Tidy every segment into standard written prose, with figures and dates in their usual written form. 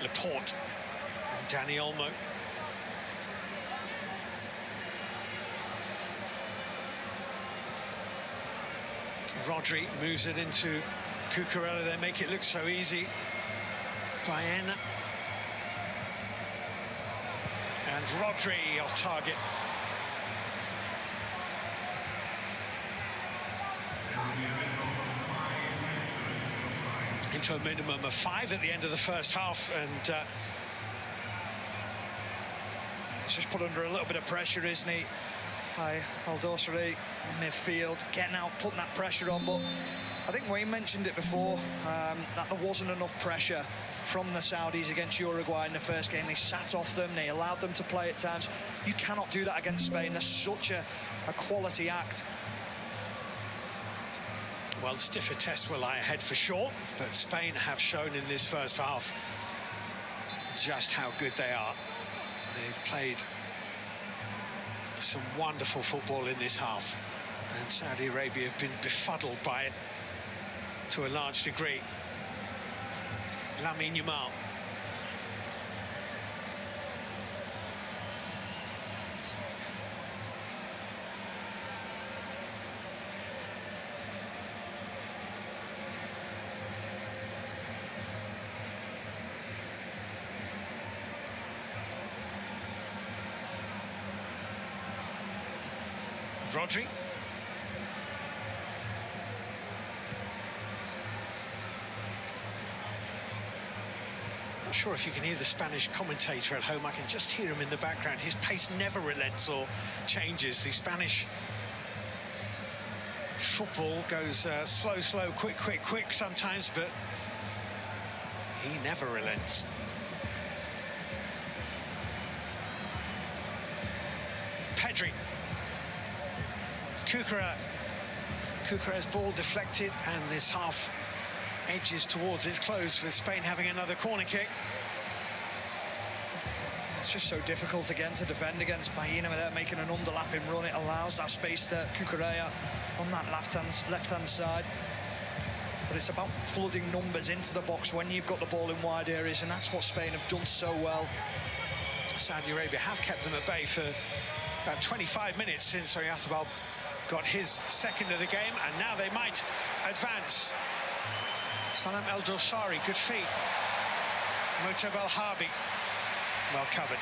Laporte and Dani Olmo. Rodri moves it into Cucurella. They make it look so easy. Baena. And Rodri off target. Into a minimum of 5 at the end of the first half, and he's just put under a little bit of pressure, isn't he, by Aldosari in midfield, getting out, putting that pressure on. But I think Wayne mentioned it before, that there wasn't enough pressure from the Saudis against Uruguay in the first game. They sat off them, they allowed them to play at times. You cannot do that against Spain. They're such a quality act. Well, stiffer test will lie ahead for sure, but Spain have shown in this first half just how good they are. They've played some wonderful football in this half, and Saudi Arabia have been befuddled by it to a large degree. Lamine Yamal. Rodri. Not sure if you can hear the Spanish commentator at home. I can just hear him in the background. His pace never relents or changes. The Spanish football goes slow, slow, quick, quick, quick sometimes, but he never relents. Pedri. Cucurella's ball deflected, and this half edges towards its close, with Spain having another corner kick. It's just so difficult again to defend against Baena without making an underlapping run. It allows that space to Cucurella on that left-hand side. But it's about flooding numbers into the box when you've got the ball in wide areas, and that's what Spain have done so well. Saudi Arabia have kept them at bay for about 25 minutes since Oyarzabal got his second of the game, and now they might advance. Salam El Dosari, good feet. Motab El Harbi, well covered.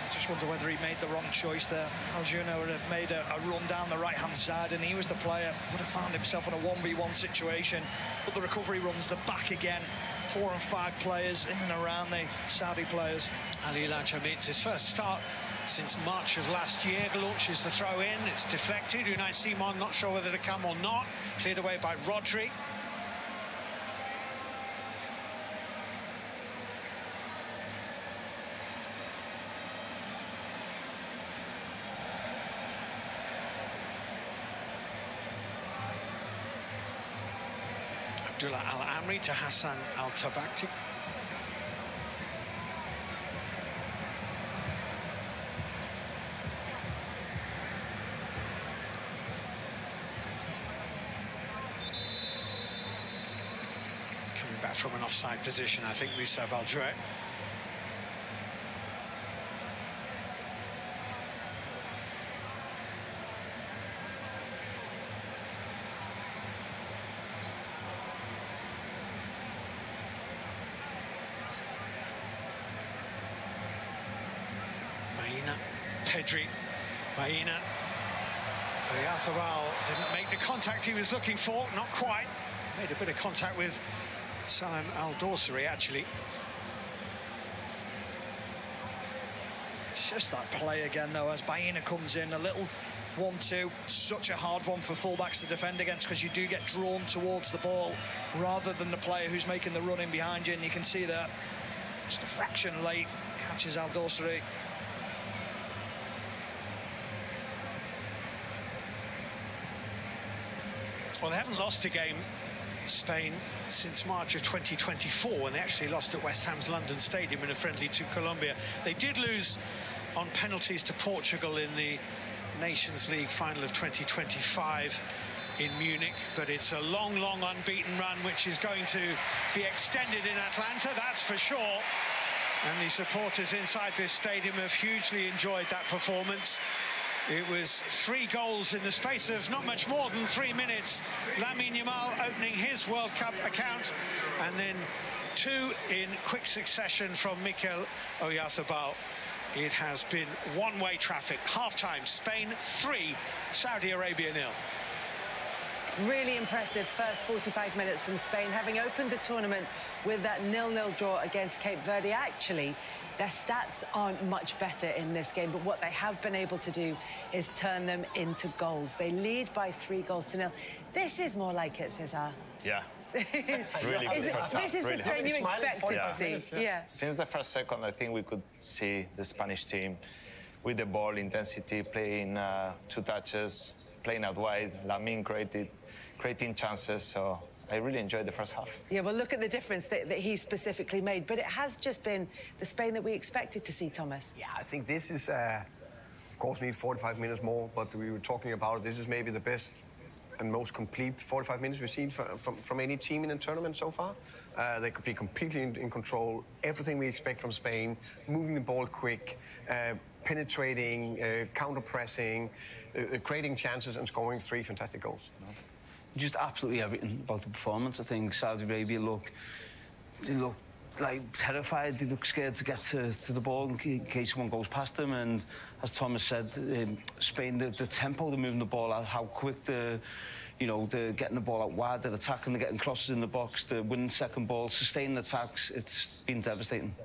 I just wonder whether he made the wrong choice there. Aljuno had made a run down the right-hand side, and he was the player, would have found himself in a 1v1 situation. But the recovery runs the back again. 4 and 5 players in and around the Saudi players. Ali Lachami, it's his first start since March of last year. Launches the throw in, it's deflected. Unai Simon not sure whether to come or not. Cleared away by Rodri. Abdullah Al-Amri to Hassan Al-Tabakti. Coming back from an offside position, I think, Musa Baldouet. Pedri, Baena. Oyarzabal didn't make the contact he was looking for, not quite. Made a bit of contact with Salam Al-Dosari, actually. It's just that play again, though, as Baena comes in, a little 1-2. Such a hard one for fullbacks to defend against, because you do get drawn towards the ball rather than the player who's making the run in behind you, and you can see that just a fraction late, catches Al-Dosari. Well, they haven't lost a game, Spain, since March of 2024, when they actually lost at West Ham's London Stadium in a friendly to Colombia. They did lose on penalties to Portugal in the Nations League final of 2025 in Munich, but it's a long unbeaten run which is going to be extended in Atlanta, that's for sure. And the supporters inside this stadium have hugely enjoyed that performance. It was 3 goals in the space of not much more than 3 minutes. Lamine Yamal opening his World Cup account, and then 2 in quick succession from Mikel Oyarzabal. It has been one-way traffic. Half-time, Spain 3, Saudi Arabia 0. Really impressive first 45 minutes from Spain, having opened the tournament with that 0-0 draw against Cape Verde. Actually, their stats aren't much better in this game, but what they have been able to do is turn them into goals. They lead by 3 goals to 0. This is more like it, Cesar. Yeah. Really good first half. This is the Spain you expected to see. Yeah. Since the first second, I think we could see the Spanish team with the ball, intensity, playing 2 touches, playing out wide. Lamine creating chances, so I really enjoyed the first half. Yeah, well, look at the difference that he specifically made, but it has just been the Spain that we expected to see, Thomas. Yeah, I think this is, of course, we need 45 minutes more, but we were talking about this is maybe the best and most complete 45 minutes we've seen from any team in a tournament so far. They could be completely in control, everything we expect from Spain, moving the ball quick, penetrating, counter-pressing, creating chances and scoring 3 fantastic goals. Just absolutely everything about the performance. I think Saudi Arabia they look like terrified. They look scared to get to the ball in case someone goes past them. And as Thomas said, Spain, the tempo they're moving the ball out, how quick they're getting the ball out wide, they're attacking, they're getting crosses in the box, they're winning second ball, sustaining attacks. It's been devastating.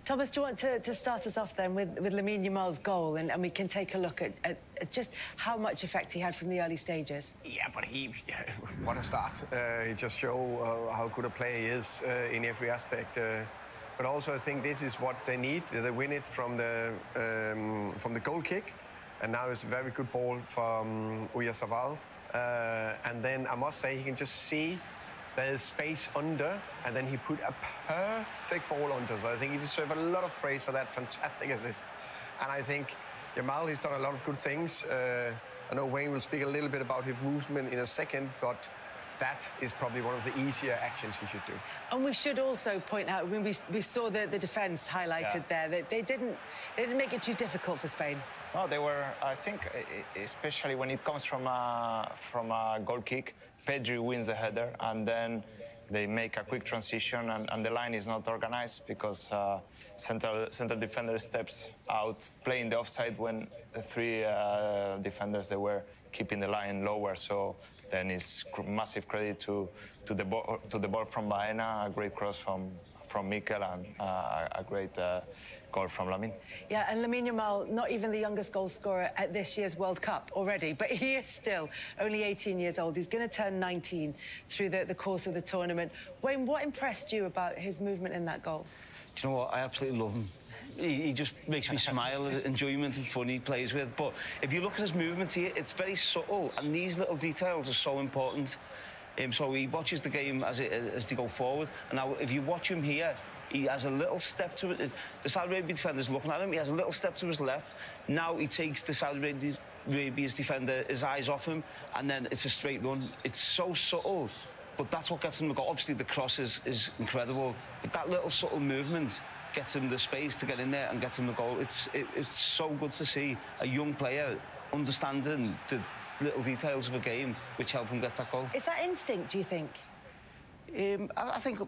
Thomas, do you want to start us off then with Lamine Yamal's goal, and we can take a look at just how much effect he had from the early stages? Yeah, but what a start. He just shows how good a player he is in every aspect. But also I think this is what they need. They win it from the goal kick, and now it's a very good ball from Oyarzabal. And then I must say he can just see there's space under, and then he put a perfect ball under. So I think he deserves a lot of praise for that fantastic assist. And I think Yamal, he's done a lot of good things. I know Wayne will speak a little bit about his movement in a second, but that is probably one of the easier actions he should do. And we should also point out, when we saw the defence highlighted there, that they didn't make it too difficult for Spain. No, they were, I think, especially when it comes from a goal kick, Pedri wins the header, and then they make a quick transition, and the line is not organized because central defender steps out, playing the offside when the 3 defenders, they were keeping the line lower. So then it's massive credit to the ball from Baena, a great cross from Mikel, and a great goal from Lamine. Yeah, and Lamine Yamal, not even the youngest goal scorer at this year's World Cup already, but he is still only 18 years old. He's going to turn 19 through the course of the tournament. Wayne, what impressed you about his movement in that goal? Do you know what? I absolutely love him. He just makes me smile at the enjoyment and fun he plays with. But if you look at his movement here, it's very subtle, and these little details are so important. So he watches the game as they go forward, and now if you watch him here, he has a little step to it. The Saudi Arabian defender's looking at him. He has a little step to his left. Now he takes the Saudi Arabia's defender, his eyes off him, and then it's a straight run. It's so subtle, but that's what gets him the goal. Obviously, the cross is incredible, but that little subtle movement gets him the space to get in there and gets him the goal. It's so good to see a young player understanding the little details of a game which help him get that goal. Is that instinct, do you think? I think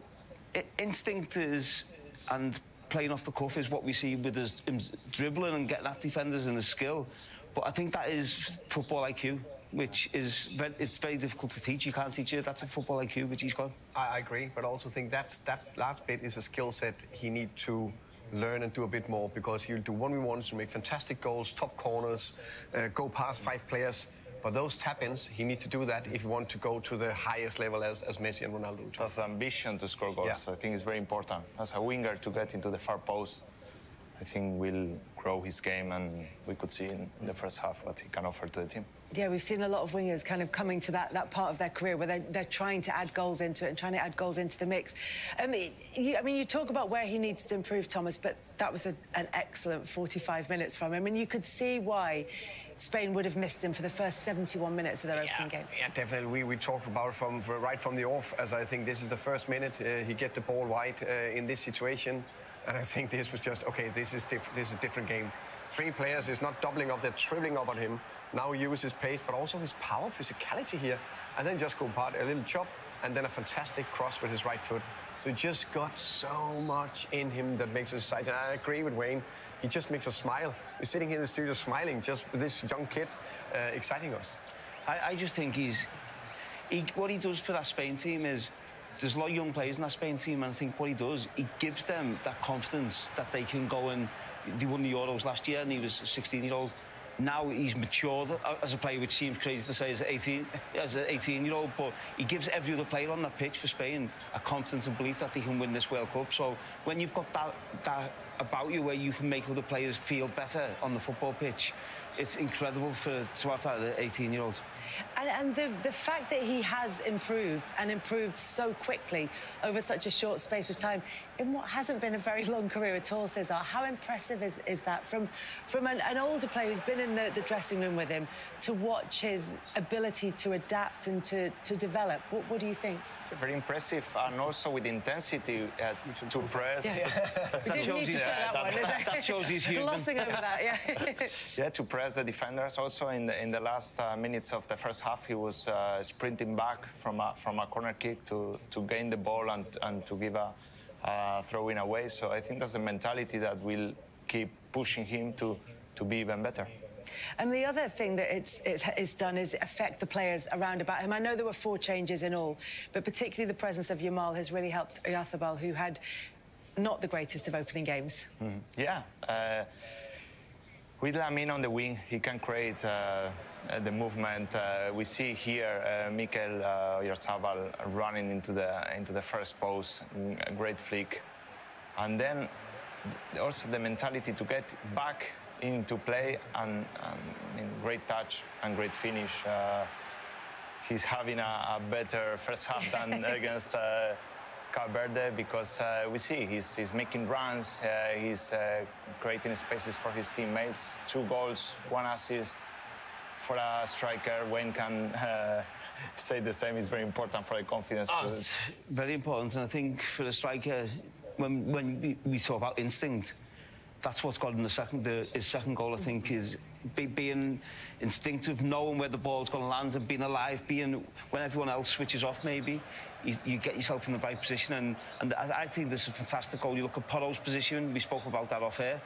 instinct is, and playing off the cuff is what we see with him dribbling and getting at defenders and his skill. But I think that is football IQ, which is it's very difficult to teach. You can't teach it. That's a football IQ which he's got. I agree, but I also think that last bit is a skill set he needs to learn and do a bit more, because he'll do 1v1s to make fantastic goals, top corners, go past 5 players. But those tap-ins, he needs to do that if you want to go to the highest level as Messi and Ronaldo do. That's the ambition to score goals. Yeah. I think it's very important. As a winger, to get into the far post, I think will grow his game, and we could see in the first half what he can offer to the team. Yeah, we've seen a lot of wingers kind of coming to that part of their career where they're trying to add goals into it and trying to add goals into the mix. You talk about where he needs to improve, Thomas, but that was an excellent 45 minutes from him, and you could see why Spain would have missed him for the first 71 minutes of their opening game. Yeah, definitely. We talked about it right from the off, as I think this is the first minute he get the ball wide in this situation. And I think this was just, okay, this is a different game. 3 players is not doubling up, they're tripling up on him. Now use his pace, but also his power, physicality here. And then just go part, a little chop, and then a fantastic cross with his right foot. So he just got so much in him that makes us excited. I agree with Wayne. He just makes us smile. We're sitting here in the studio smiling just with this young kid exciting us. I just think what he does for that Spain team is, there's a lot of young players in that Spain team, and I think what he does, he gives them that confidence that they can go and... He won the Euros last year, and he was a 16-year-old. Now he's matured as a player, which seems crazy to say as an 18-year-old, but he gives every other player on that pitch for Spain a confidence and belief that they can win this World Cup. So when you've got that about you, where you can make other players feel better on the football pitch, it's incredible to have that 18-year-old. And the fact that he has improved and improved so quickly over such a short space of time in what hasn't been a very long career at all, Cesar, how impressive is that from an older player who's been in the dressing room with him to watch his ability to adapt and to develop? What do you think? It's very impressive, and also with intensity to press. Yeah. We didn't need to show that one, is it? That shows he's human. Glossing over that, yeah. Yeah, to press the defenders. Also in the last minutes of the first half, he was sprinting back from a corner kick to gain the ball and to give a throw-in away. So I think that's the mentality that will keep pushing him to be even better. And the other thing that it's done is affect the players around about him. I know there were 4 changes in all, but particularly the presence of Yamal has really helped Oyarzabal, who had not the greatest of opening games. Yeah. With Lamine on the wing, he can create the movement. We see here Mikel Oyarzabal running into the first post, a great flick. And then also the mentality to get back into play and great touch and great finish. He's having a better first half than against Cape Verde, because we see he's making runs, he's creating spaces for his teammates. 2 goals, 1 assist. For a striker, Wayne can say the same. It's very important for the confidence. It's very important, and I think for a striker, when we talk about instinct, that's what's got him his second goal, I think, is being instinctive, knowing where the ball's going to land and being alive, when everyone else switches off, maybe, you get yourself in the right position. And I think this is a fantastic goal. You look at Porro's position, we spoke about that off air.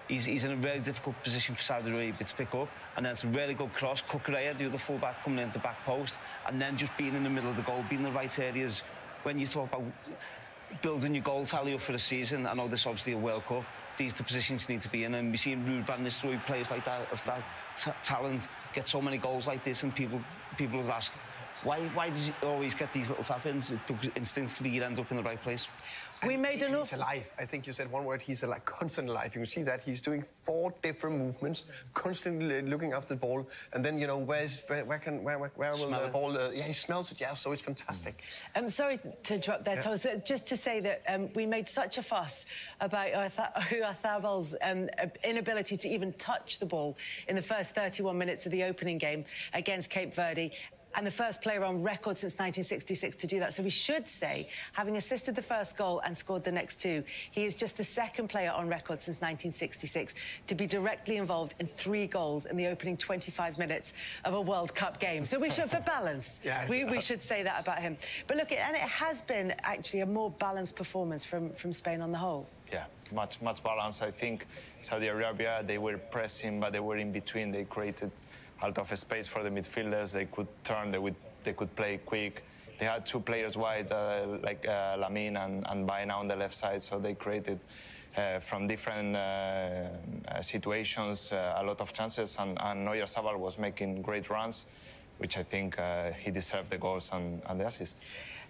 He's in a very difficult position for Saudi Arabia to pick up, and then it's a really good cross. Cucurella, the other full-back, coming in at the back post, and then just being in the middle of the goal, being in the right areas. When you talk about building your goal tally up for the season, I know this is obviously a World Cup, these are the positions you need to be in, and we've seen Ruud van Nistelrooy, players like that, of that talent, get so many goals like this, and people would ask, why does he always get these little tap-ins? Because instinctively you end up in the right place. We made enough. He's alive. I think you said one word. He's like constantly alive. You can see that he's doing 4 different movements, constantly looking after the ball, and then where will the ball? Yeah, he smells it. Yeah, so it's fantastic. I'm sorry to interrupt there, Thomas. Just to say that we made such a fuss about Oyarzabal's inability to even touch the ball in the first 31 minutes of the opening game against Cape Verde. And the first player on record since 1966 to do that. So we should say, having assisted the first goal and scored the next 2, he is just the second player on record since 1966 to be directly involved in 3 goals in the opening 25 minutes of a World Cup game. So we should, for balance, we should say that about him. But look, and it has been actually a more balanced performance from Spain on the whole. Yeah, much balanced. I think Saudi Arabia, they were pressing, but they were in between. They created a lot of space for the midfielders. They could turn, they could play quick. They had 2 players wide, like Lamine and Baena on the left side, so they created from different situations a lot of chances, and Oyarzabal was making great runs. which I think he deserved the goals and the assists.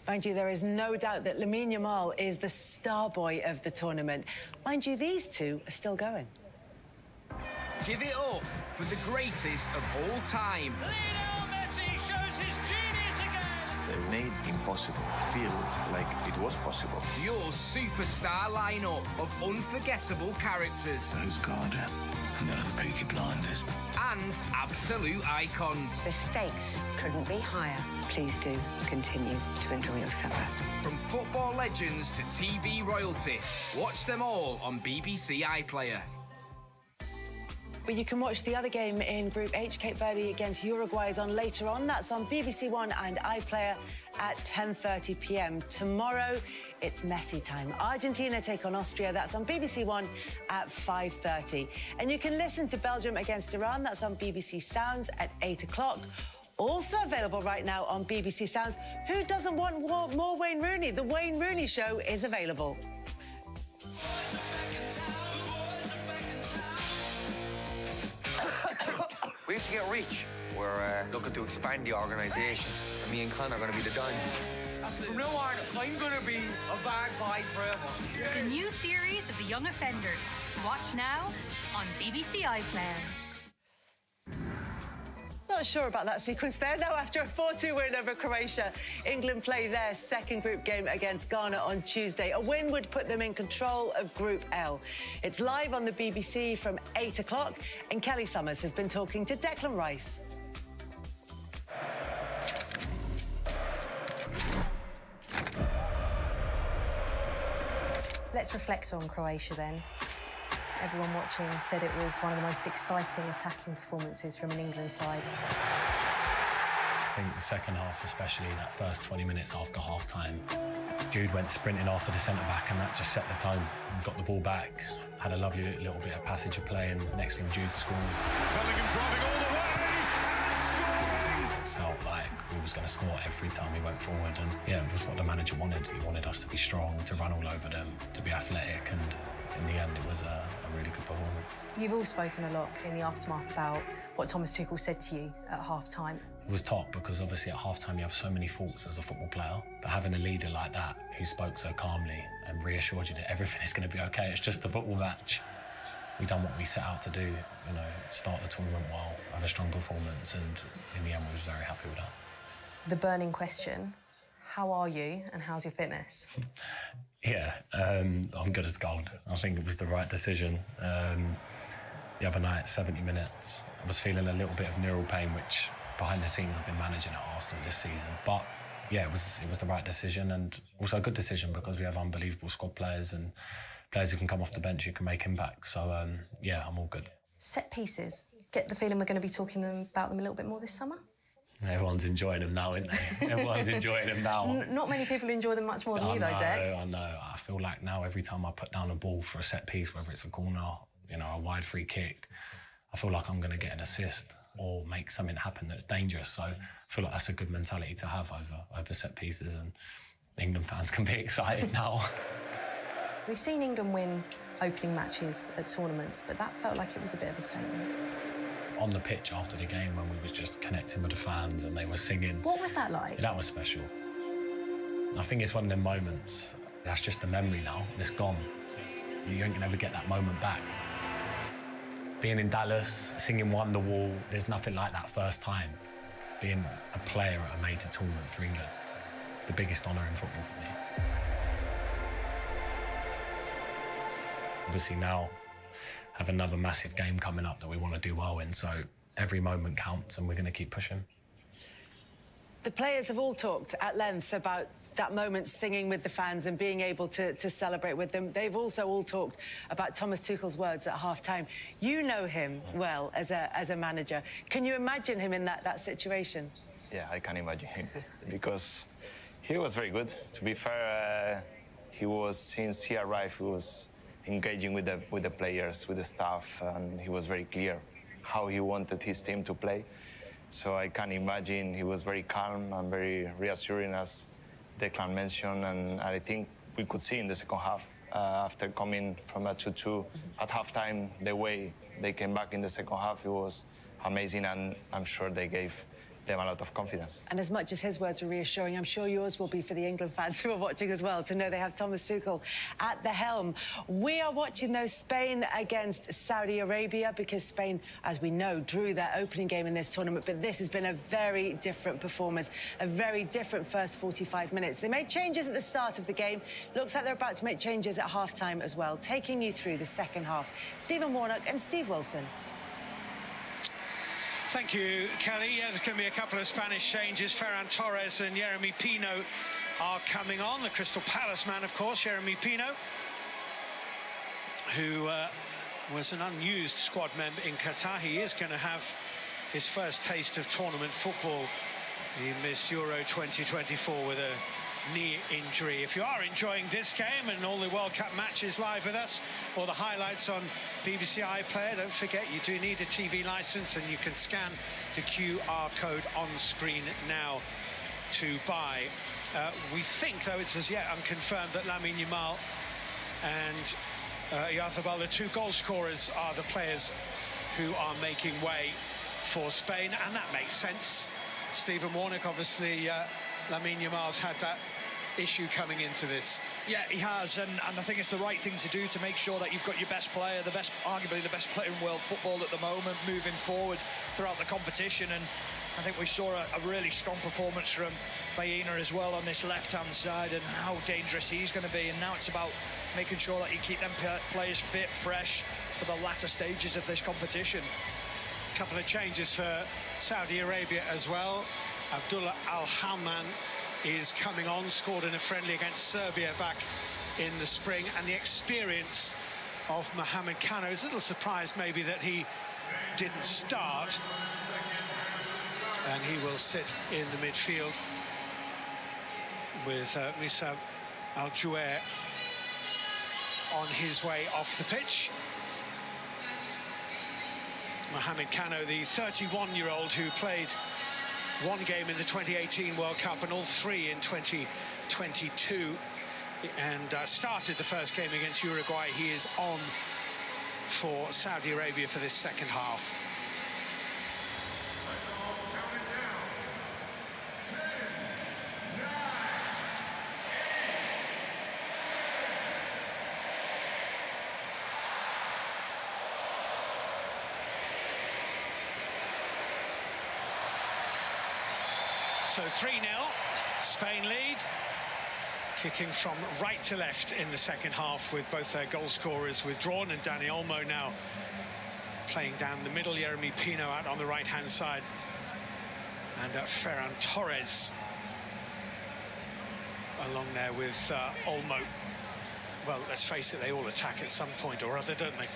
Mind you, there is no doubt that Lamine Yamal is the star boy of the tournament. Mind you, these two are still going. Give it up for the greatest of all time. Lionel Messi shows his genius again. They made impossible feel like it was possible. Your superstar lineup of unforgettable characters. There's God, and there are the Peaky Blinders. And absolute icons. The stakes couldn't be higher. Please do continue to enjoy your supper. From football legends to TV royalty, watch them all on BBC iPlayer. But you can watch the other game in Group H, Cape Verde against Uruguay, is on later on. That's on BBC One and iPlayer at 10:30 p.m. Tomorrow, it's Messi time. Argentina take on Austria. That's on BBC One at 5:30. And you can listen to Belgium against Iran. That's on BBC Sounds at 8 o'clock. Also available right now on BBC Sounds. Who doesn't want more Wayne Rooney? The Wayne Rooney Show is available. We have to get rich. We're looking to expand the organisation. And me and Con are going to be the Dons. From now on, I'm going to be a bad boy forever. The new series of The Young Offenders. Watch now on BBC iPlayer. Not sure about that sequence there. Now, after a 4-2 win over Croatia, England play their second group game against Ghana on Tuesday. A win would put them in control of Group L. It's live on the BBC from 8 o'clock, and Kelly Summers has been talking to Declan Rice. Let's reflect on Croatia then. Everyone watching said it was one of the most exciting attacking performances from an England side. I think the second half, especially that first 20 minutes after half-time, Jude went sprinting after the centre-back and that just set the tone. Got the ball back, had a lovely little bit of passage of play, and next thing Jude scores. Bellingham driving all the way and scoring! Felt like we was going to score every time we went forward, and yeah, it was what the manager wanted. He wanted us to be strong, to run all over them, to be athletic, and in the end, it was a really good performance. You've all spoken a lot in the aftermath about what Thomas Tuchel said to you at half-time. It was top because obviously at half-time you have so many faults as a football player, but having a leader like that who spoke so calmly and reassured you that everything is going to be okay, it's just a football match. We done what we set out to do, you know, start the tournament well, have a strong performance, and in the end we was very happy with that. The burning question, how are you and how's your fitness? Yeah, I'm good as gold. I think it was the right decision. The other night, 70 minutes, I was feeling a little bit of neural pain, which behind the scenes I've been managing at Arsenal this season. But yeah, it was the right decision, and also a good decision because we have unbelievable squad players and players who can come off the bench who can make impact. So yeah, I'm all good. Set pieces. Get the feeling we're going to be talking about them a little bit more this summer? Everyone's enjoying them now, isn't they? Everyone's enjoying them now. Not many people enjoy them much more than you, though, Dec. I know. I feel like now every time I put down a ball for a set piece, whether it's a corner, you know, a wide free kick, I feel like I'm going to get an assist or make something happen that's dangerous. So I feel like that's a good mentality to have over set pieces, and England fans can be excited now. We've seen England win opening matches at tournaments, but that felt like it was a bit of a statement. On the pitch after the game when we was just connecting with the fans and they were singing. What was that like? That was special. I think it's one of them moments, that's just a memory now, it's gone. You ain't gonna ever get that moment back. Being in Dallas, singing Wonderwall, there's nothing like that first time. Being a player at a major tournament for England, it's the biggest honour in football for me. Obviously now, have another massive game coming up that we want to do well in, so every moment counts and we're going to keep pushing. The players have all talked at length about that moment singing with the fans and being able to celebrate with them. They've also all talked about Thomas Tuchel's words at half-time. You know him well as a manager. Can you imagine him in that situation? Yeah, I can imagine him because he was very good. To be fair, he was, since he arrived, he was engaging with the players, with the staff, and he was very clear how he wanted his team to play. So I can imagine he was very calm and very reassuring, as Declan mentioned, and I think we could see in the second half, after coming from a 2-2 at halftime, the way they came back in the second half, it was amazing, and I'm sure they gave them a lot of confidence. And as much as his words were reassuring, I'm sure yours will be for the England fans who are watching as well, to know they have Thomas Tuchel at the helm. We are watching, though, Spain against Saudi Arabia, because Spain, as we know, drew their opening game in this tournament, but this has been a very different performance, a very different first 45 minutes. They made changes at the start of the game. Looks like they're about to make changes at half-time as well. Taking you through the second half, Stephen Warnock and Steve Wilson. Thank you, Kelly. Yeah, there's going to be a couple of Spanish changes. Ferran Torres and Yeremy Pino are coming on. The Crystal Palace man, of course, Yeremy Pino, who was an unused squad member in Qatar. He is going to have his first taste of tournament football. He missed Euro 2024 with a knee injury. If you are enjoying this game and all the World Cup matches live with us, or the highlights on BBC iPlayer, don't forget you do need a TV license, and you can scan the QR code on screen now to buy. We think, though it's as yet unconfirmed, that Lamine Yamal and Oyarzabal, the two goal scorers, are the players who are making way for Spain, and that makes sense. Stephen Warnock, obviously, Lamine Yamal's had that issue coming into this. Yeah, he has, and I think it's the right thing to do, to make sure that you've got your best player, arguably the best player in world football at the moment, moving forward throughout the competition. And I think we saw a really strong performance from Baena as well on this left-hand side, and how dangerous he's going to be. And now it's about making sure that you keep them players fit, fresh for the latter stages of this competition. A couple of changes for Saudi Arabia as well. Abdullah Al-Haman is coming on, scored in a friendly against Serbia back in the spring, and the experience of Mohamed Kano is a little surprised maybe that he didn't start, and he will sit in the midfield with Moussa Al-Jouer on his way off the pitch. Mohamed Kano, the 31-year-old who played one game in the 2018 World Cup and all three in 2022, and started the first game against Uruguay. He is on for Saudi Arabia for this second half. So 3-0, Spain lead, kicking from right to left in the second half, with both their goal scorers withdrawn, and Dani Olmo now playing down the middle, Yeremy Pino out on the right-hand side, and Ferran Torres along there with Olmo. Well, let's face it, they all attack at some point or other, don't they?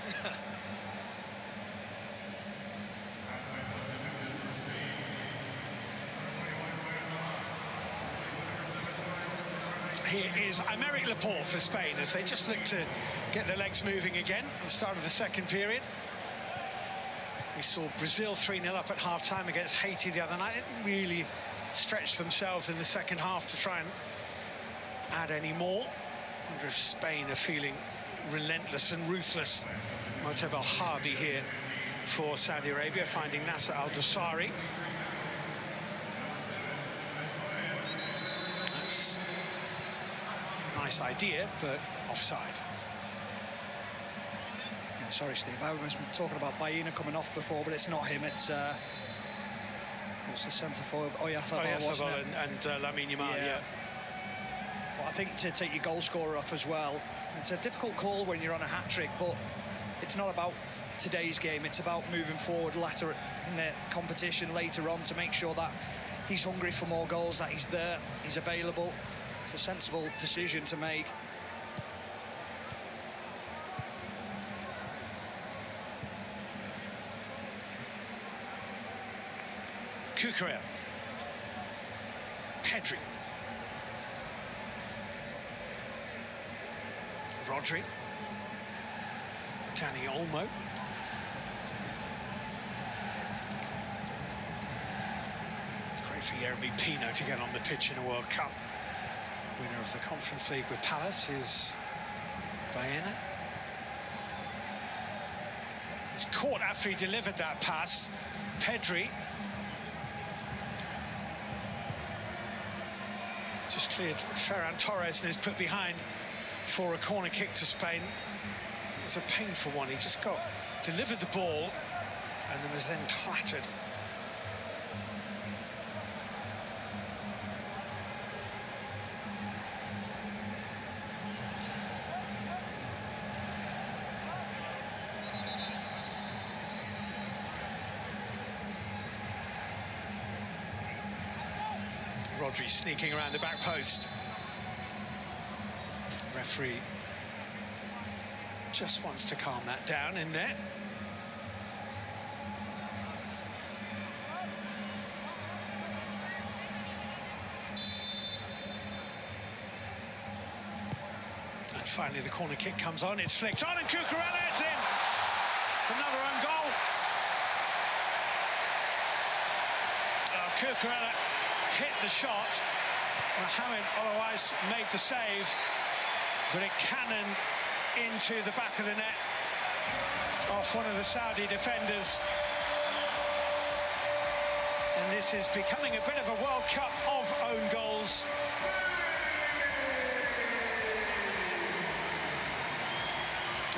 Here is Aymeric Laporte for Spain as they just look to get their legs moving again at the start of the second period. We saw Brazil 3-0 up at half-time against Haiti the other night. It really stretched themselves in the second half to try and add any more. I wonder if Spain are feeling relentless and ruthless. Moteb El Harbi here for Saudi Arabia, finding Nasser Al-Dosari. That's a nice idea, but offside. Yeah, sorry, Steve, I was talking about Baena coming off before, but it's not him. It's the centre forward, Oyarzabal and Lamine Yamal. Yeah. Well, I think to take your goal scorer off as well, it's a difficult call when you're on a hat-trick, but it's not about today's game. It's about moving forward later in the competition later on to make sure that he's hungry for more goals, that he's there, he's available. It's a sensible decision to make. Cucurella. Pedri. Rodri. Dani Olmo. It's great for Yeremy Pino to get on the pitch in a World Cup. Winner of the Conference League with Palace is Baena. He's caught after he delivered that pass. Pedri. Just cleared Ferran Torres and is put behind for a corner kick to Spain. It was a painful one. He just delivered the ball and then was then clattered. Rodri sneaking around the back post. Referee just wants to calm that down in there. And finally the corner kick comes on, it's flicked on and Cucurella, it's in! It's another own goal. Oh, Cucurella hit the shot. Mohamed Oloais made the save, but it cannoned into the back of the net off one of the Saudi defenders. And this is becoming a bit of a World Cup of own goals.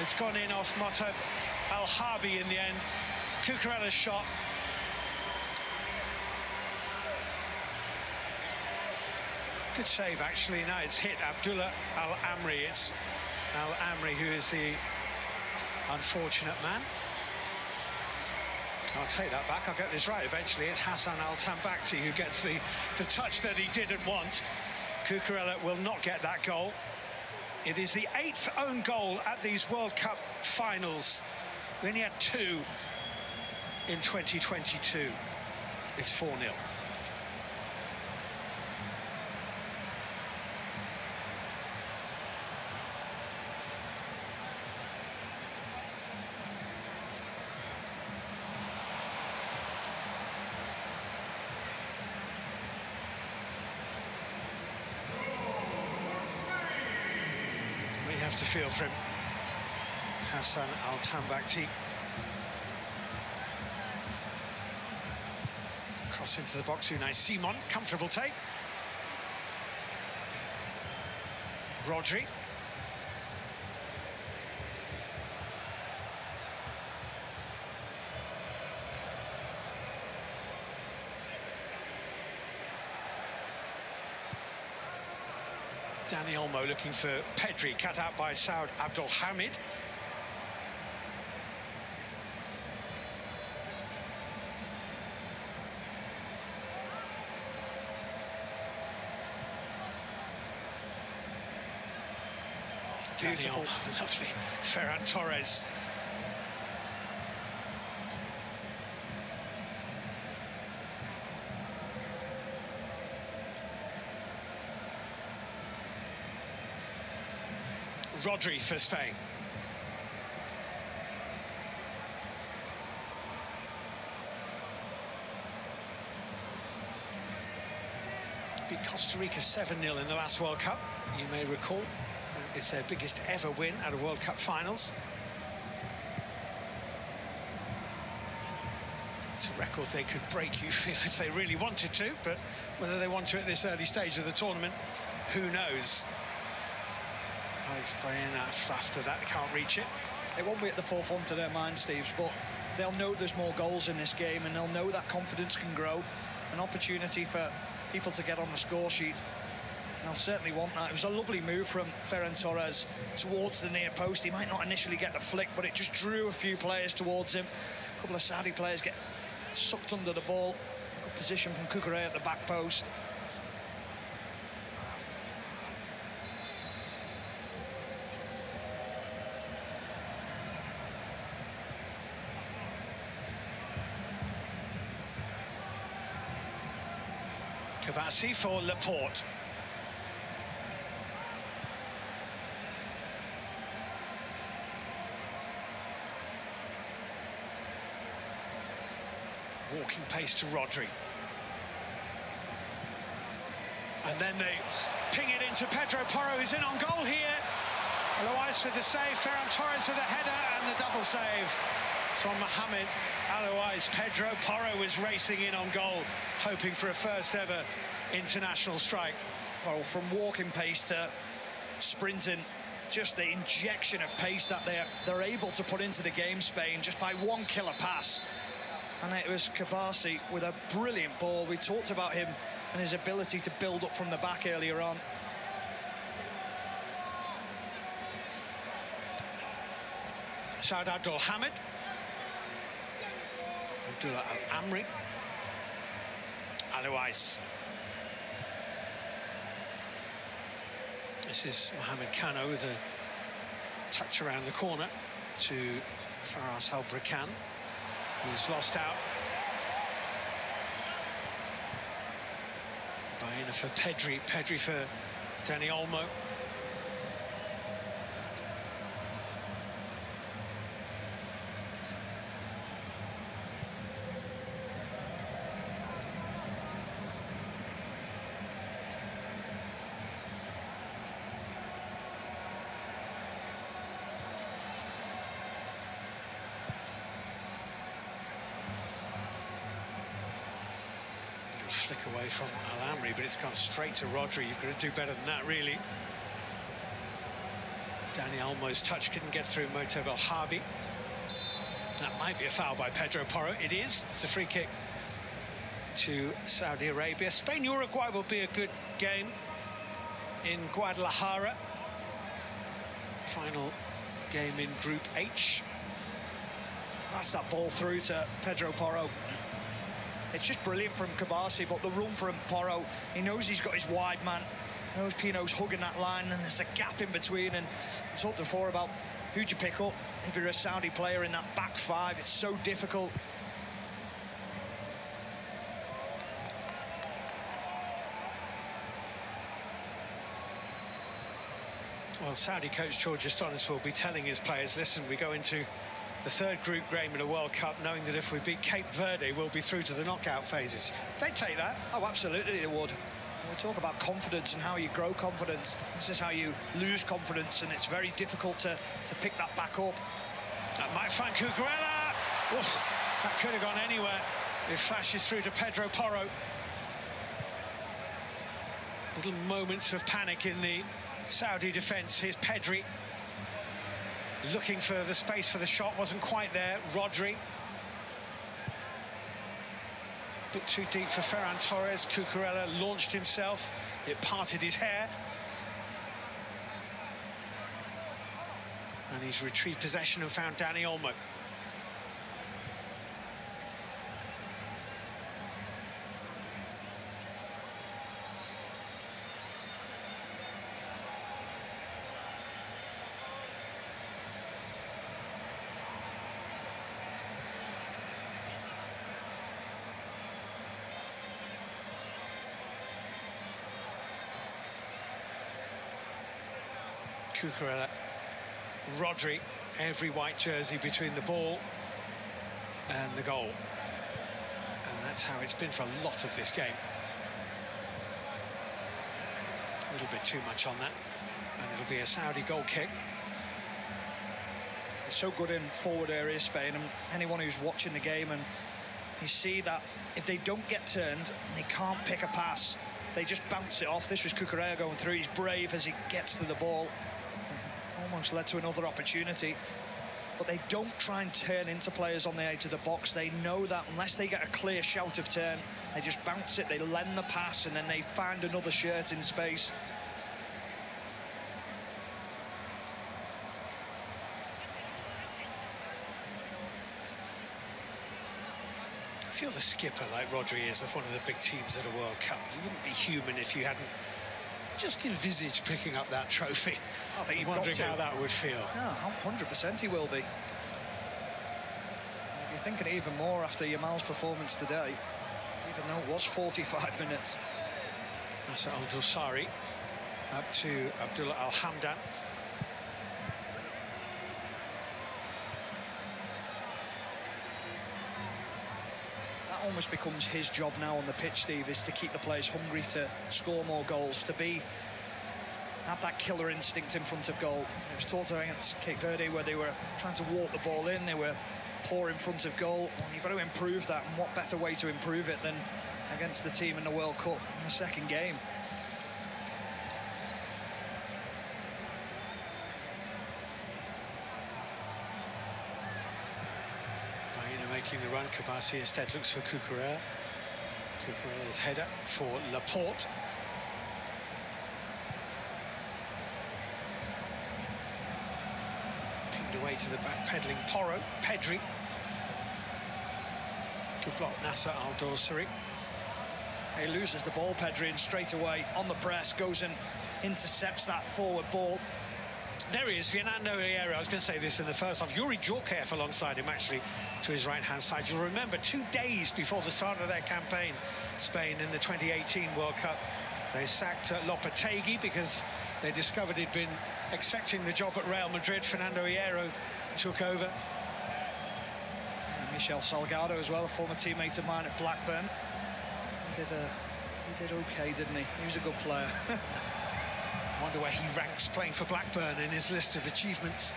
It's gone in off Motab Al-Harbi in the end. Cucurella's shot. Good save, actually. Now it's hit Abdullah Al-Amri. It's Al-Amri who is the unfortunate man. I'll take that back. I'll get this right eventually. It's Hassan Al-Tambakti who gets the touch that he didn't want. Cucurella will not get that goal. It is the 8th own goal at these World Cup finals. We only had 2 in 2022. It's 4-0. To feel for him, Hassan Al-Tambakti. Cross into the box, Unai Simon, comfortable take. Rodri. Dani Olmo looking for Pedri, cut out by Saud Abdulhamid. Beautiful, lovely. Ferran Torres. Rodri for Spain. Beat Costa Rica 7-0 in the last World Cup, you may recall. It's their biggest ever win at a World Cup finals. It's a record they could break, you feel, if they really wanted to, but whether they want to at this early stage of the tournament, who knows? Alex Baena, after that, they can't reach it. It won't be at the forefront of their mind, Steves, but they'll know there's more goals in this game and they'll know that confidence can grow. An opportunity for people to get on the score sheet. And they'll certainly want that. It was a lovely move from Ferran Torres towards the near post. He might not initially get the flick, but it just drew a few players towards him. A couple of Saudi players get sucked under the ball. Good position from Cucurella at the back post. Kabassi for Laporte. Walking pace to Rodri. And then they ping it into Pedro Porro, who's in on goal here. Oloais with the save, Ferran Torres with a header, and the double save from Mohamed Oloais. Pedro Porro was racing in on goal, hoping for a first ever international strike. well, from walking pace to sprinting, just the injection of pace that they're able to put into the game, Spain, just by one killer pass. And it was Kabasi with a brilliant ball. We talked about him and his ability to build up from the back earlier on. Saud Abdul Hamid. Abdullah Al-Amri. Alouais. This is Mohamed Kano with a touch around the corner to Faras Al-Brikan, who's lost out. Baena for Pedri, Pedri for Dani Olmo. Flick away from Al-Amri, but it's gone straight to Rodri. You've got to do better than that, really. Dani Olmo's touch couldn't get through Moto Belhabi. That might be a foul by Pedro Porro. It is. It's a free kick to Saudi Arabia. Spain-Uruguay will be a good game in Guadalajara. Final game in Group H. That's that ball through to Pedro Porro. It's just brilliant from Kabasi, but the run from Porro, he knows he's got his wide man, knows Pino's hugging that line, and there's a gap in between. And I talked before about who'd you pick up if you're a Saudi player in that back five. It's so difficult. Well, Saudi coach George Astonis will be telling his players, listen, we go into the third group game in a World Cup knowing that if we beat Cape Verde, we'll be through to the knockout phases. They'd take that. Oh, absolutely they would. We talk about confidence and how you grow confidence. This is how you lose confidence, and it's very difficult to pick that back up. That might find Cucurella. Oof, that could have gone anywhere. It flashes through to Pedro Porro. Little moments of panic in the Saudi defence. Here's Pedri. Looking for the space for the shot, wasn't quite there. Rodri. Bit too deep for Ferran Torres. Cucurella launched himself. It parted his hair. And he's retrieved possession and found Dani Olmo. Cucurella, Rodri, every white jersey between the ball and the goal. And that's how it's been for a lot of this game. A little bit too much on that. And it'll be a Saudi goal kick. They're so good in forward areas, Spain, and anyone who's watching the game, and you see that if they don't get turned, they can't pick a pass. They just bounce it off. This was Cucurella going through. He's brave as he gets to the ball. Almost led to another opportunity, but they don't try and turn into players on the edge of the box. They know that unless they get a clear shout of turn, they just bounce it, they lend the pass, and then they find another shirt in space. If you're the skipper like Rodri is of one of the big teams at a World Cup, you wouldn't be human if you hadn't just envisaged picking up that trophy. I think you've wondering got to. how that would feel. Yeah, 100% he will be. You're thinking even more after Yamal's performance today, even though it was 45 minutes. Nasser Al-Dosari up to Abdullah Al-Hamdan. That almost becomes his job now on the pitch, Steve, is to keep the players hungry to score more goals, to have that killer instinct in front of goal. It was talked about against Cape Verde where they were trying to walk the ball in, they were poor in front of goal. Well, you've got to improve that, and what better way to improve it than against the team in the World Cup in the second game. making the run. Kabasi instead looks for Cucurella. Cucurella's header for Laporte. Pinged away to the back, peddling Pedri. Good block, Nasser Al-Dawsari. He loses the ball, Pedri, and straight away on the press goes and intercepts that forward ball. There he is, Fernando Hierro. I was going to say this in the first half. Yuri Djorkaeff alongside him, actually, to his right-hand side. You'll remember 2 days before the start of their campaign, Spain in the 2018 World Cup, they sacked Lopetegui because they discovered he'd been accepting the job at Real Madrid. Fernando Hierro took over. And Michel Salgado as well, a former teammate of mine at Blackburn. He did okay, didn't he? He was a good player. Wonder where he ranks playing for Blackburn in his list of achievements.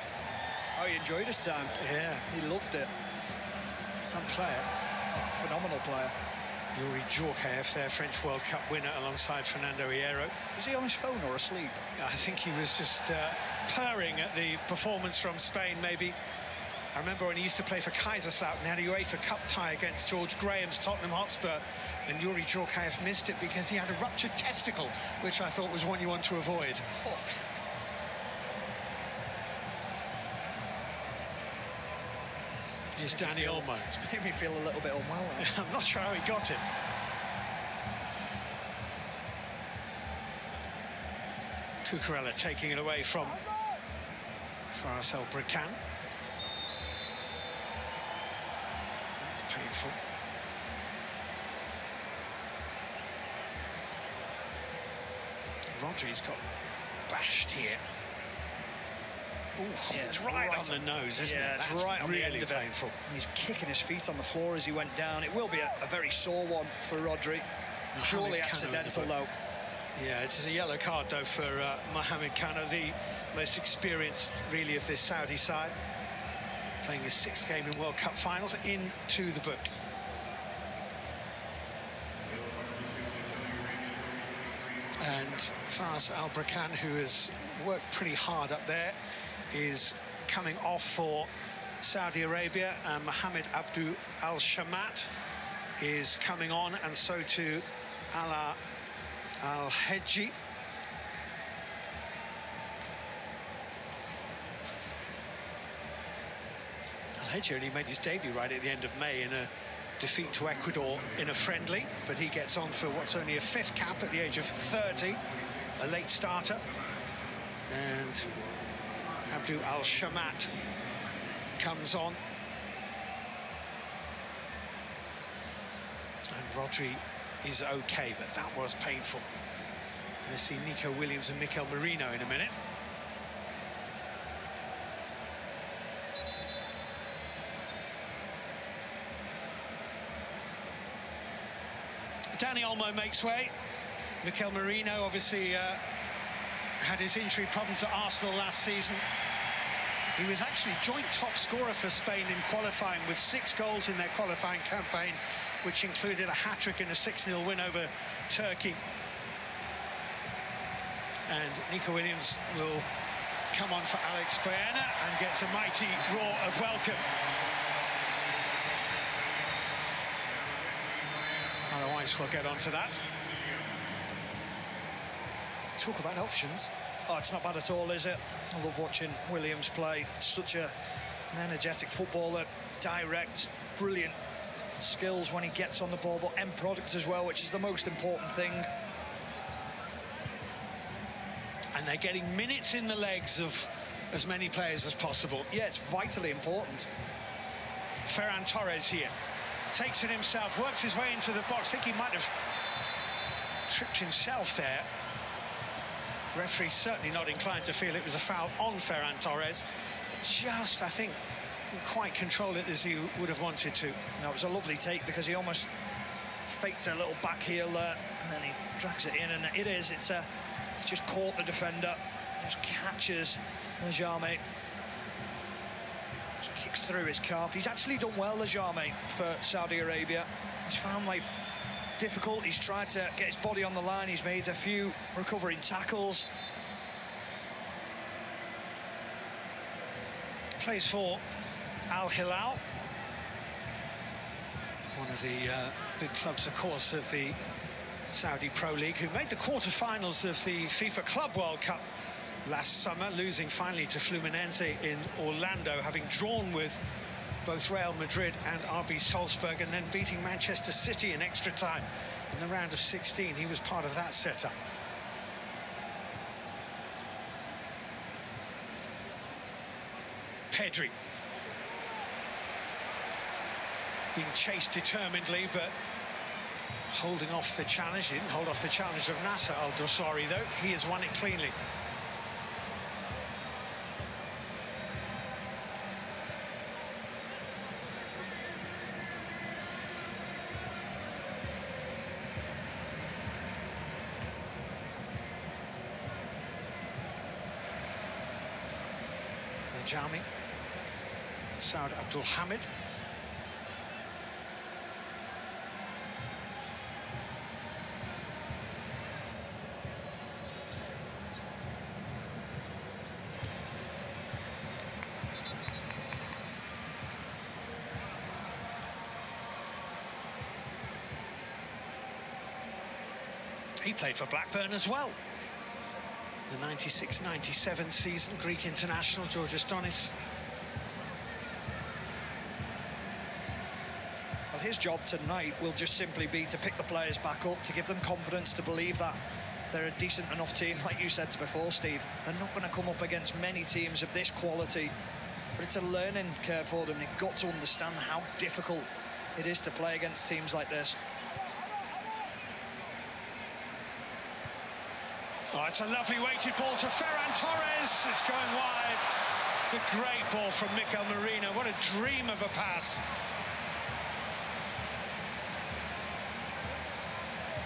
Oh, he enjoyed his time. Yeah. He loved it. Some player. Phenomenal player. Yuri Djorkaeff, their French World Cup winner, alongside Fernando Hierro. Was he on his phone or asleep? I think he was just purring at the performance from Spain, maybe. I remember when he used to play for Kaiserslautern, he had a UEFA Cup tie against George Graham's Tottenham Hotspur, and Yuri Djorkaeff missed it because he had a ruptured testicle, which I thought was one you want to avoid. Oh. Here's Danny Olmo. It's made me feel a little bit unwell. I'm not sure how he got it. Cucurella taking it away from Farasel Brican. That's painful. Rodri's got bashed here. Ooh, yeah, it's right on the nose, isn't it? Yeah, it's That's right on really the end of painful. It. He's kicking his feet on the floor as he went down. It will be a very sore one for Rodri. Purely accidental, though. Yeah, it is a yellow card, though, for Mohamed Kano, the most experienced, really, of this Saudi side. Playing his 6th game in World Cup finals, into the book. And Faraz Al-Brakan, who has worked pretty hard up there, is coming off for Saudi Arabia. And Mohamed Abdu Al-Shamat is coming on, and so too Ala Al-Hedji. Al-Hedji only made his debut right at the end of May in a defeat to Ecuador in a friendly, but he gets on for what's only a 5th cap at the age of 30, a late starter. And Abdu Al-Shamat comes on. And Rodri is okay, but that was painful. Going to see Nico Williams and Mikel Merino in a minute. Danny Olmo makes way. Mikel Merino obviously had his injury problems at Arsenal last season. He was actually joint top scorer for Spain in qualifying with 6 goals in their qualifying campaign, which included a hat-trick in a 6-0 win over Turkey. And Nico Williams will come on for Alex Baena and gets a mighty roar of welcome. Otherwise, we'll get on to that. Talk about options. Oh, it's not bad at all, is it? I love watching Williams play. Such an energetic footballer, direct, brilliant skills when he gets on the ball, but end product as well, which is the most important thing. And they're getting minutes in the legs of as many players as possible. Yeah, it's vitally important. Ferran Torres here. Takes it himself, works his way into the box. I think he might have tripped himself there. Referee certainly not inclined to feel it was a foul on Ferran Torres. Just, I think, didn't quite control it as he would have wanted to. No, it was a lovely take because he almost faked a little back heel there, and then he drags it in, and it's just caught the defender, just catches Lejame. Kicks through his calf. He's actually done well, Lejame, for Saudi Arabia. He's found life difficult. He's tried to get his body on the line. He's made a few recovering tackles. Plays for Al Hilal. one of the big clubs, of course, of the Saudi Pro League, who made the quarter-finals of the FIFA Club World Cup last summer, losing finally to Fluminense in Orlando, having drawn with both Real Madrid and RB Salzburg, and then beating Manchester City in extra time in the round of 16. He was part of that setup. Pedri being chased determinedly, but holding off the challenge. He didn't hold off the challenge of Nasser Al-Dosari, though. He has won it cleanly. Jami, Saud Abdul Hamid. He played for Blackburn as well. The 96-97 season, Greek international Georgios Donis. Well, his job tonight will just simply be to pick the players back up, to give them confidence, to believe that they're a decent enough team. Like you said before, Steve, they're not going to come up against many teams of this quality, but it's a learning curve for them. They've got to understand how difficult it is to play against teams like this. Oh, it's a lovely weighted ball to Ferran Torres. It's going wide. It's a great ball from Mikel Merino. What a dream of a pass.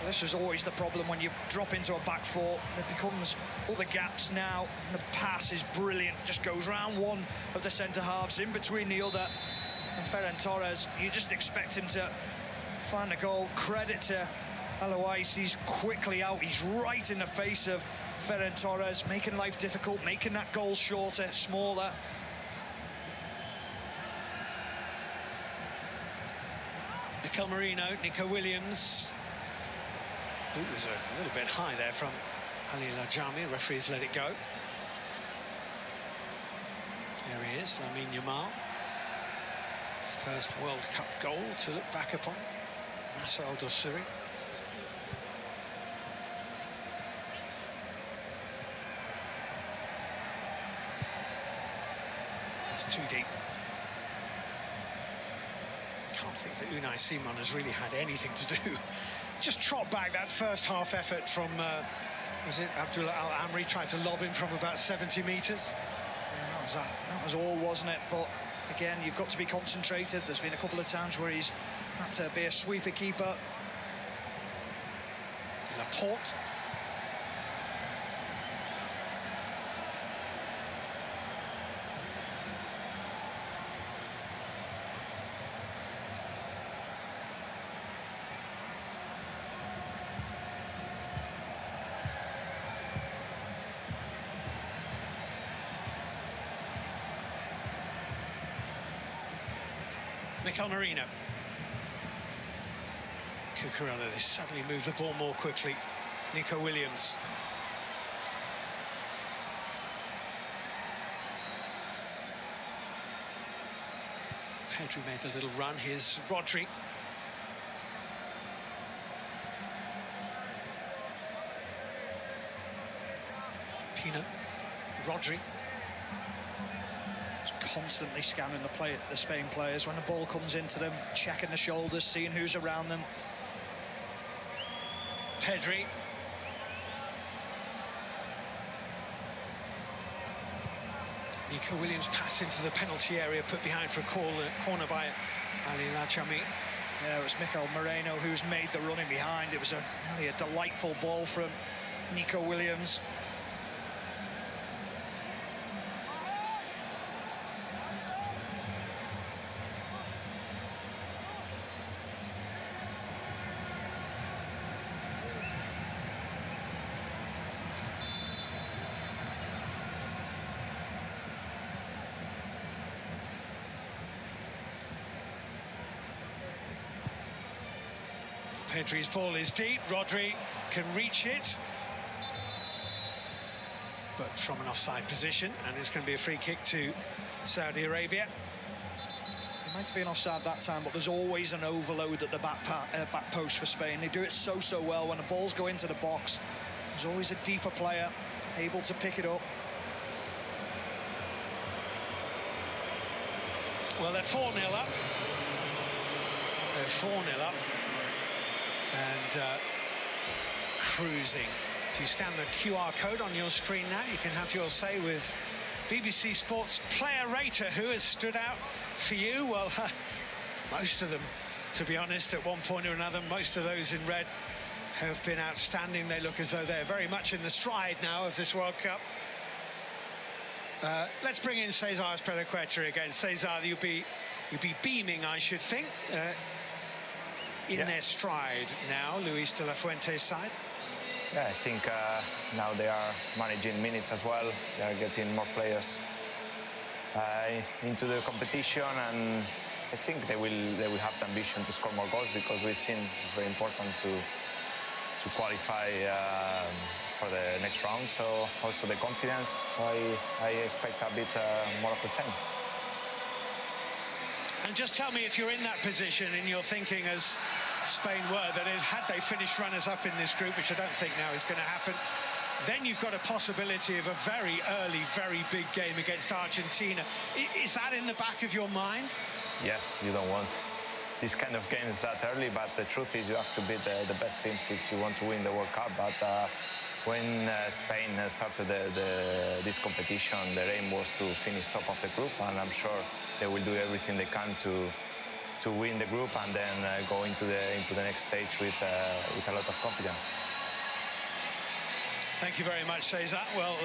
This was always the problem when you drop into a back four. It becomes all the gaps now. The pass is brilliant. Just goes round one of the centre halves, in between the other. And Ferran Torres, you just expect him to find a goal. Credit to Alois, he's quickly out. He's right in the face of Ferran Torres, making life difficult, making that goal shorter, smaller. Mikel Merino, Nico Williams. Boot was a little bit high there from Ali Lajami. Referees let it go. There he is, Lamine Yamal. First World Cup goal to look back upon. Nasser Al-Dosari. It's too deep. Can't think that Unai Simon has really had anything to do. Just trot back that first half effort from, was it Abdullah Al-Amri, tried to lob him from about 70 metres. Yeah, that was all, wasn't it? But again, you've got to be concentrated. There's been a couple of times where he's had to be a sweeper keeper. Laporte. Mikel Merino. Cucurella, they suddenly move the ball more quickly. Nico Williams. Pedri made a little run. Here's Rodri. Pino. Rodri. Constantly scanning the Spain players when the ball comes into them, checking the shoulders, seeing who's around them. Pedri. Nico Williams pass into the penalty area, put behind for a corner by Ali Lajami. Yeah, it was Mikel Merino who's made the running behind. It was really a delightful ball from Nico Williams. Pedri's ball is deep. Rodri can reach it, but from an offside position, and it's going to be a free kick to Saudi Arabia. It might have been offside that time, but there's always an overload at the back post for Spain. They do it so well. When the balls go into the box, there's always a deeper player able to pick it up. Well, they're 4-0 up. They're 4-0 up. And cruising. If you scan the QR code on your screen now, you can have your say with BBC Sports player rater. Who has stood out for you? Well, most of them, to be honest, at one point or another. Most of those in red have been outstanding. They look as though they're very much in the stride now of this World Cup. Let's bring in Cesar Azpilicueta again. Cesar, you'll be beaming, I should think, in their stride now, Luis de la Fuente's side. Yeah, I think now they are managing minutes as well. They are getting more players into the competition, and I think they will have the ambition to score more goals, because we've seen it's very important to qualify for the next round. So also the confidence, I expect a bit more of the same. And just tell me if you're in that position and you're thinking, as Spain were, that had they finished runners-up in this group, which I don't think now is going to happen, then you've got a possibility of a very early, very big game against Argentina. Is that in the back of your mind? Yes, you don't want these kind of games that early, but the truth is you have to beat the best teams if you want to win the World Cup. But when Spain started this competition, their aim was to finish top of the group, and I'm sure they will do everything they can to win the group and then go into the next stage with a lot of confidence. Thank you very much, Cesar. Well,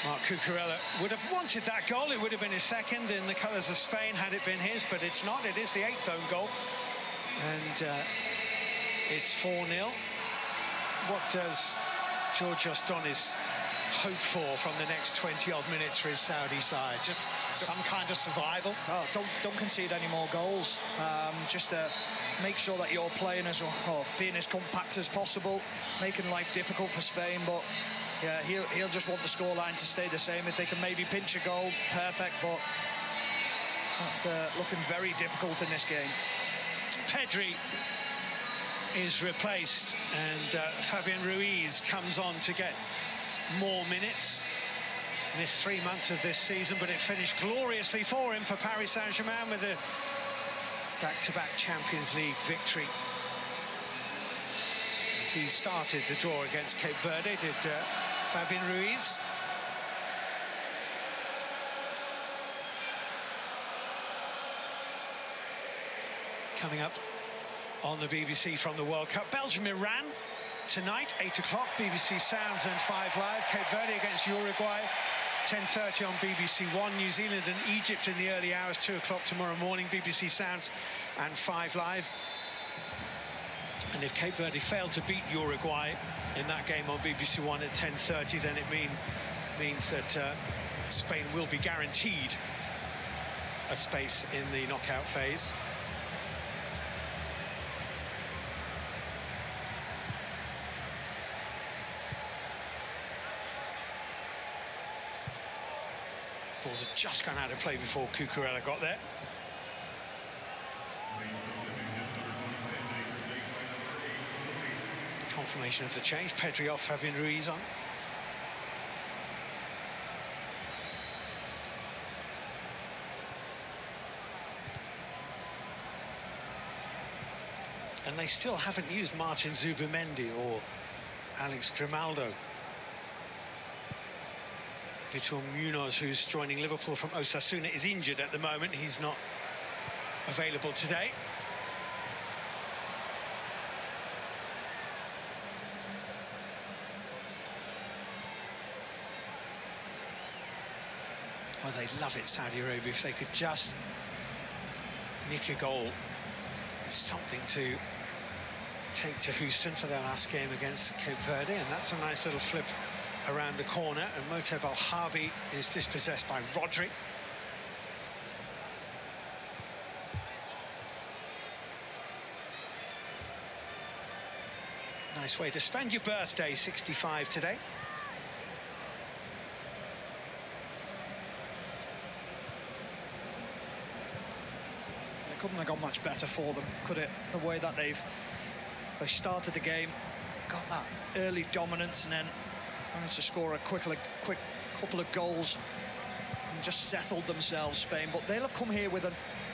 Marc Cucurella would have wanted that goal. It would have been his second in the colours of Spain had it been his, but it's not. It is the 8th own goal, and it's 4-0. What does Georgios Donis hope for from the next 20-odd minutes for his Saudi side? Just some kind of survival? Oh, don't concede any more goals. Just to make sure that you're playing being as compact as possible, making life difficult for Spain. But yeah, he'll just want the scoreline to stay the same. If they can maybe pinch a goal, perfect. But that's looking very difficult in this game. Pedri is replaced, and Fabian Ruiz comes on to get more minutes in this 3 months of this season, but it finished gloriously for him for Paris Saint-Germain with a back-to-back Champions League victory. He started the draw against Cape Verde, did Fabian Ruiz. Coming up on the BBC from the World Cup, Belgium-Iran tonight, 8 o'clock, BBC Sounds and 5 Live. Cape Verde against Uruguay, 10:30 on BBC One. New Zealand and Egypt in the early hours, 2 o'clock tomorrow morning, BBC Sounds and 5 Live. And if Cape Verde fail to beat Uruguay in that game on BBC One at 10:30, then it means that Spain will be guaranteed a space in the knockout phase. Ball had just gone out of play before Cucurella got there. Confirmation of the change. Pedri off, Fabian Ruiz on. And they still haven't used Martin Zubimendi or Alex Grimaldo. Vitor Munoz, who's joining Liverpool from Osasuna, is injured at the moment. He's not available today. Well, they'd love it, Saudi Arabia, if they could just nick a goal. It's something to take to Houston for their last game against Cape Verde, and that's a nice little flip around the corner, and Moteb Al-Harbi is dispossessed by Rodri. Nice way to spend your birthday, 65 today. It couldn't have gone much better for them, could it? The way that they started the game, they've got that early dominance and then managed to score a quick couple of goals and just settled themselves, Spain. But they'll have come here with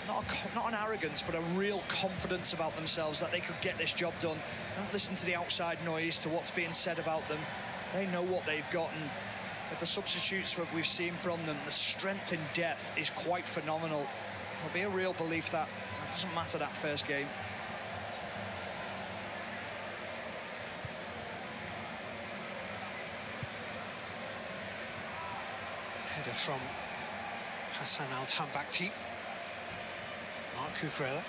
not an arrogance, but a real confidence about themselves that they could get this job done. Don't listen to the outside noise, to what's being said about them. They know what they've got, and with the substitutes that we've seen from them, the strength in depth is quite phenomenal. There'll be a real belief that it doesn't matter that first game. Header from Hassan Al-Tambakti. Mark Cucurella,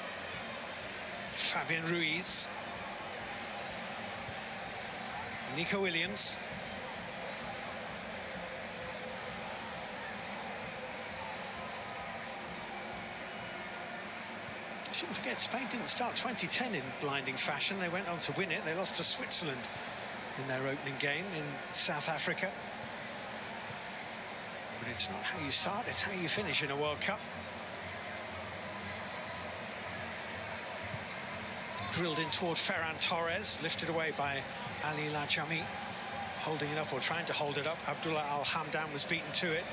Fabian Ruiz, Nico Williams, shouldn't forget Spain didn't start 2010 in blinding fashion. They went on to win it. They lost to Switzerland in their opening game in South Africa. But it's not how you start, it's how you finish in a World Cup. Drilled in toward Ferran Torres, lifted away by Ali Lajami, holding it up or trying to hold it up. Abdullah Al-Hamdan was beaten to it.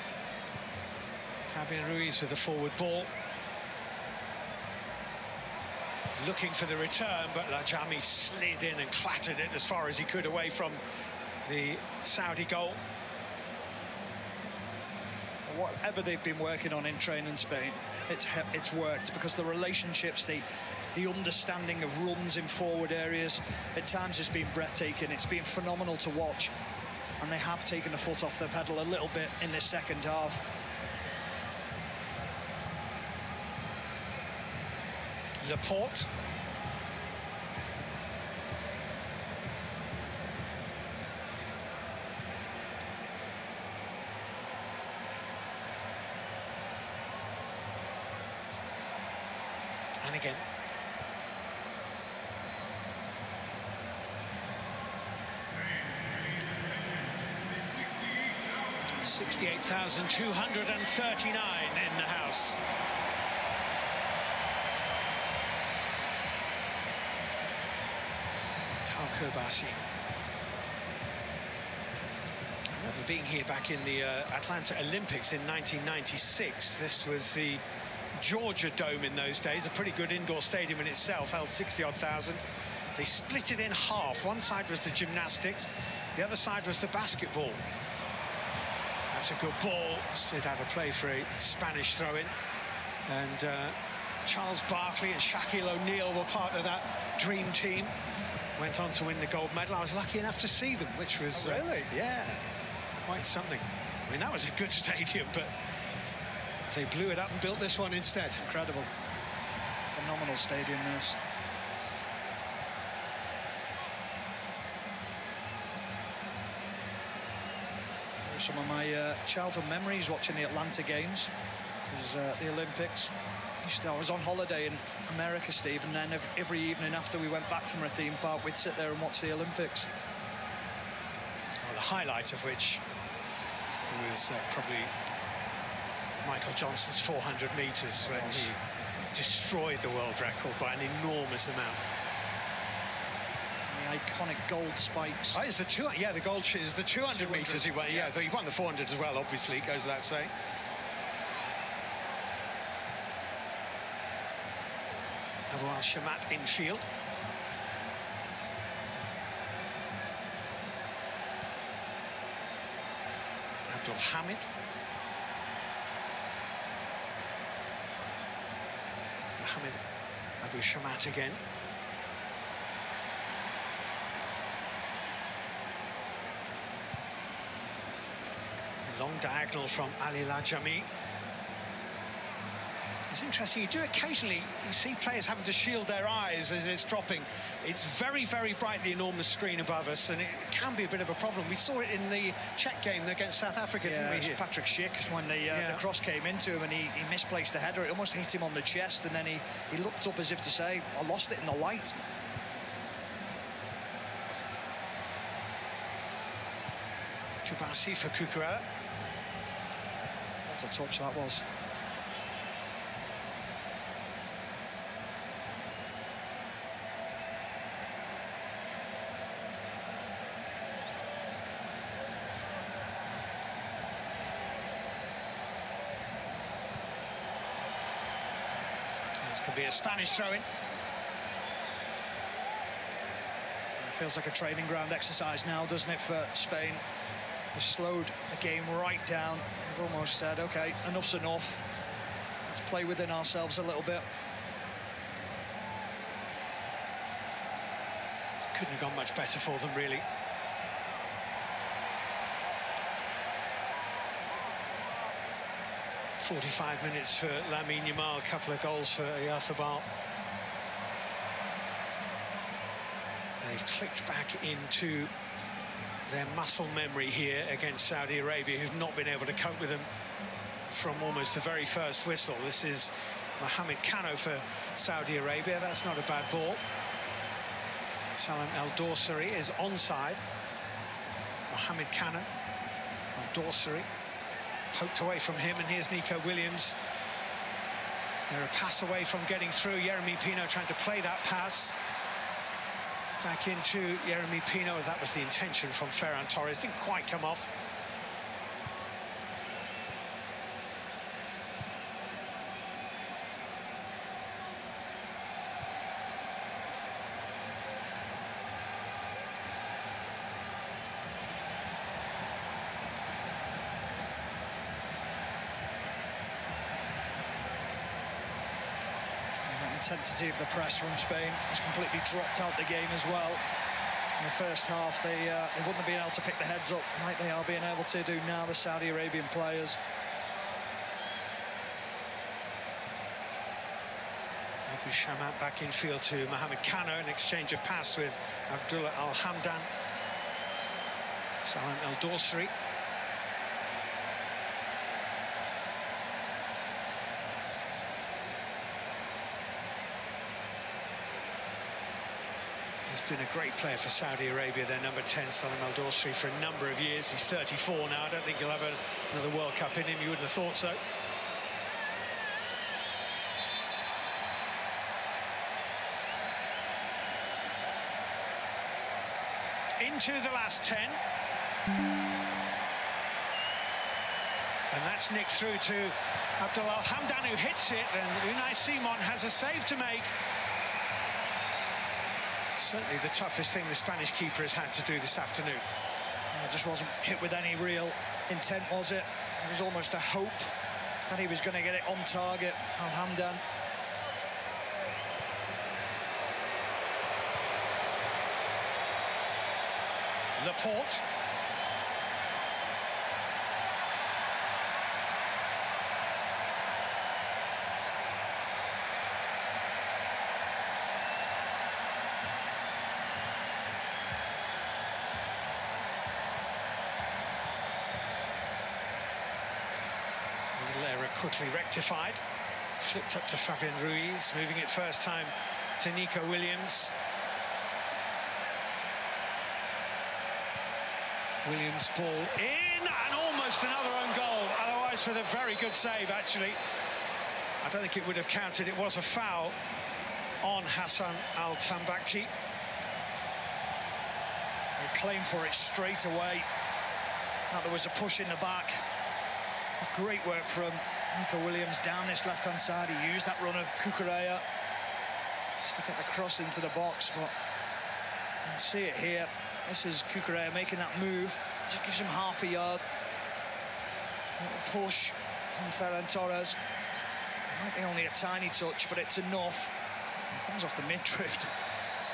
Fabian Ruiz with the forward ball, looking for the return, but Lajami slid in and clattered it as far as he could away from the Saudi goal. Whatever they've been working on in training, Spain, it's worked, because the relationships, the understanding of runs in forward areas, at times has been breathtaking. It's been phenomenal to watch, and they have taken the foot off the pedal a little bit in this second half. Laporte. And again. $68,239 in the house. Kobasi. I remember being here back in the Atlanta Olympics in 1996. This was the Georgia Dome in those days, a pretty good indoor stadium in itself, held 60-odd thousand. They split it in half. One side was the gymnastics, the other side was the basketball. That's a good ball, slid out of play for a Spanish throw-in. And Charles Barkley and Shaquille O'Neal were part of that dream team. Went on to win the gold medal. I was lucky enough to see them, which was... Oh, really? Yeah, quite something. I mean, that was a good stadium, but they blew it up and built this one instead. Incredible. Phenomenal stadium, this. Some of my childhood memories watching the Atlanta games. It was the Olympics. I was on holiday in America, Steve, and then every evening after we went back from a theme park, we'd sit there and watch the Olympics. Well, the highlight of which was probably Michael Johnson's 400 metres when he destroyed the world record by an enormous amount. And the iconic gold spikes. Oh, it's the the gold is the 200 metres he won. Yeah, he won the 400 as well, obviously, it goes without saying. Awal Shamat infield. Abdul Hamid. Mohamed Abu Shamat again. Long diagonal from Ali Lajami. It's interesting, you do occasionally, you see players having to shield their eyes as it's dropping. It's very, very bright, the enormous screen above us, and it can be a bit of a problem. We saw it in the Czech game against South Africa, didn't we? It was Patrick Schick when the cross came into him and he misplaced the header. It almost hit him on the chest, and then he looked up as if to say, I lost it in the light. Kubasi for Cucurella. What a touch that was. This could be a Spanish throw-in. Feels like a training ground exercise now, doesn't it, for Spain? They've slowed the game right down. They've almost said, OK, enough's enough. Let's play within ourselves a little bit. Couldn't have gone much better for them, really. "45 minutes for Lamine Yamal, a couple of goals for Oyarzabal. They've clicked back into their muscle memory here against Saudi Arabia, who've not been able to cope with them from almost the very first whistle. This is Mohamed Kano for Saudi Arabia. That's not a bad ball. Salam El Dorsari is onside. Mohamed Kano, El Dorsari, poked away from him, and here's Nico Williams. They're a pass away from getting through. Yeremy Pino trying to play that pass. Back into Yeremy Pino. That was the intention from Ferran Torres. Didn't quite come off. Intensity of the press from Spain has completely dropped out the game as well. In the first half, they wouldn't have been able to pick the heads up like they are being able to do now, the Saudi Arabian players. Abu Shamat back in field to Mohamed Kano, an exchange of pass with Abdullah Al Hamdan. Salam El Dorsari. He's been a great player for Saudi Arabia, their number 10, Salam El Dorsari, for a number of years. He's 34 now. I don't think he'll have another World Cup in him. You wouldn't have thought so. Into the last 10. And that's nicked through to Abdullah Al Hamdan, who hits it, and Unai Simon has a save to make. Certainly the toughest thing the Spanish keeper has had to do this afternoon. It just wasn't hit with any real intent, was it? It was almost a hope that he was going to get it on target, Al Hamdan. Laporte. Quickly rectified, flipped up to Fabian Ruiz, moving it first time to Nico Williams. Williams ball in, and almost another own goal, otherwise with a very good save actually. I don't think it would have counted. It was a foul on Hassan Al Tambakti. They claimed for it straight away. Now there was a push in the back. Great work from Nico Williams down this left-hand side. He used that run of Cucurella just to get the cross into the box, but you can see it here. This is Cucurella making that move. Just gives him half a yard. A little push from Ferran Torres. It might be only a tiny touch, but it's enough. It comes off the mid-drift.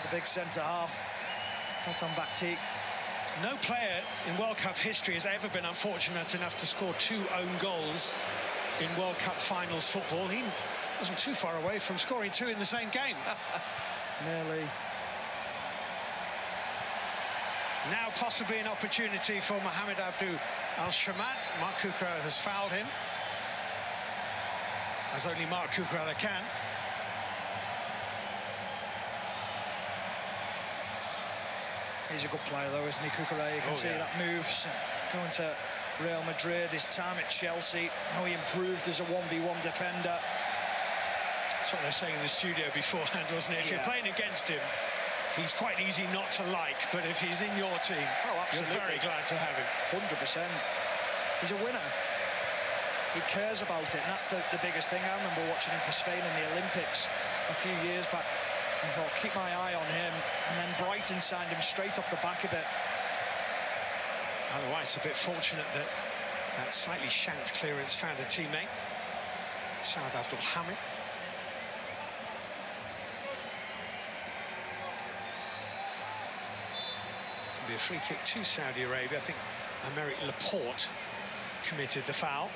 The big centre-half. That's on Bakti. No player in World Cup history has ever been unfortunate enough to score 2 own goals in World Cup finals football. He wasn't too far away from scoring 2 in the same game. Nearly. Now possibly an opportunity for Mohamed Abdou Al Shamat. Marc Cucurella has fouled him, as only Marc Cucurella can. He's a good player though, isn't he, Cucurella? You can see that moves going to Real Madrid, his time at Chelsea, how he improved as a 1v1 defender. That's what they're saying in the studio beforehand, wasn't it? If you're playing against him, he's quite easy not to like, but if he's in your team, absolutely, you're very glad to have him. 100%. He's a winner. He cares about it, and that's the biggest thing. I remember watching him for Spain in the Olympics a few years back. I thought, keep my eye on him, and then Brighton signed him straight off the back of it. Otherwise, a bit fortunate that that slightly shanked clearance found a teammate. Saad Abdul Hamid. It's going to be a free kick to Saudi Arabia. I think Aymeric Laporte committed the foul.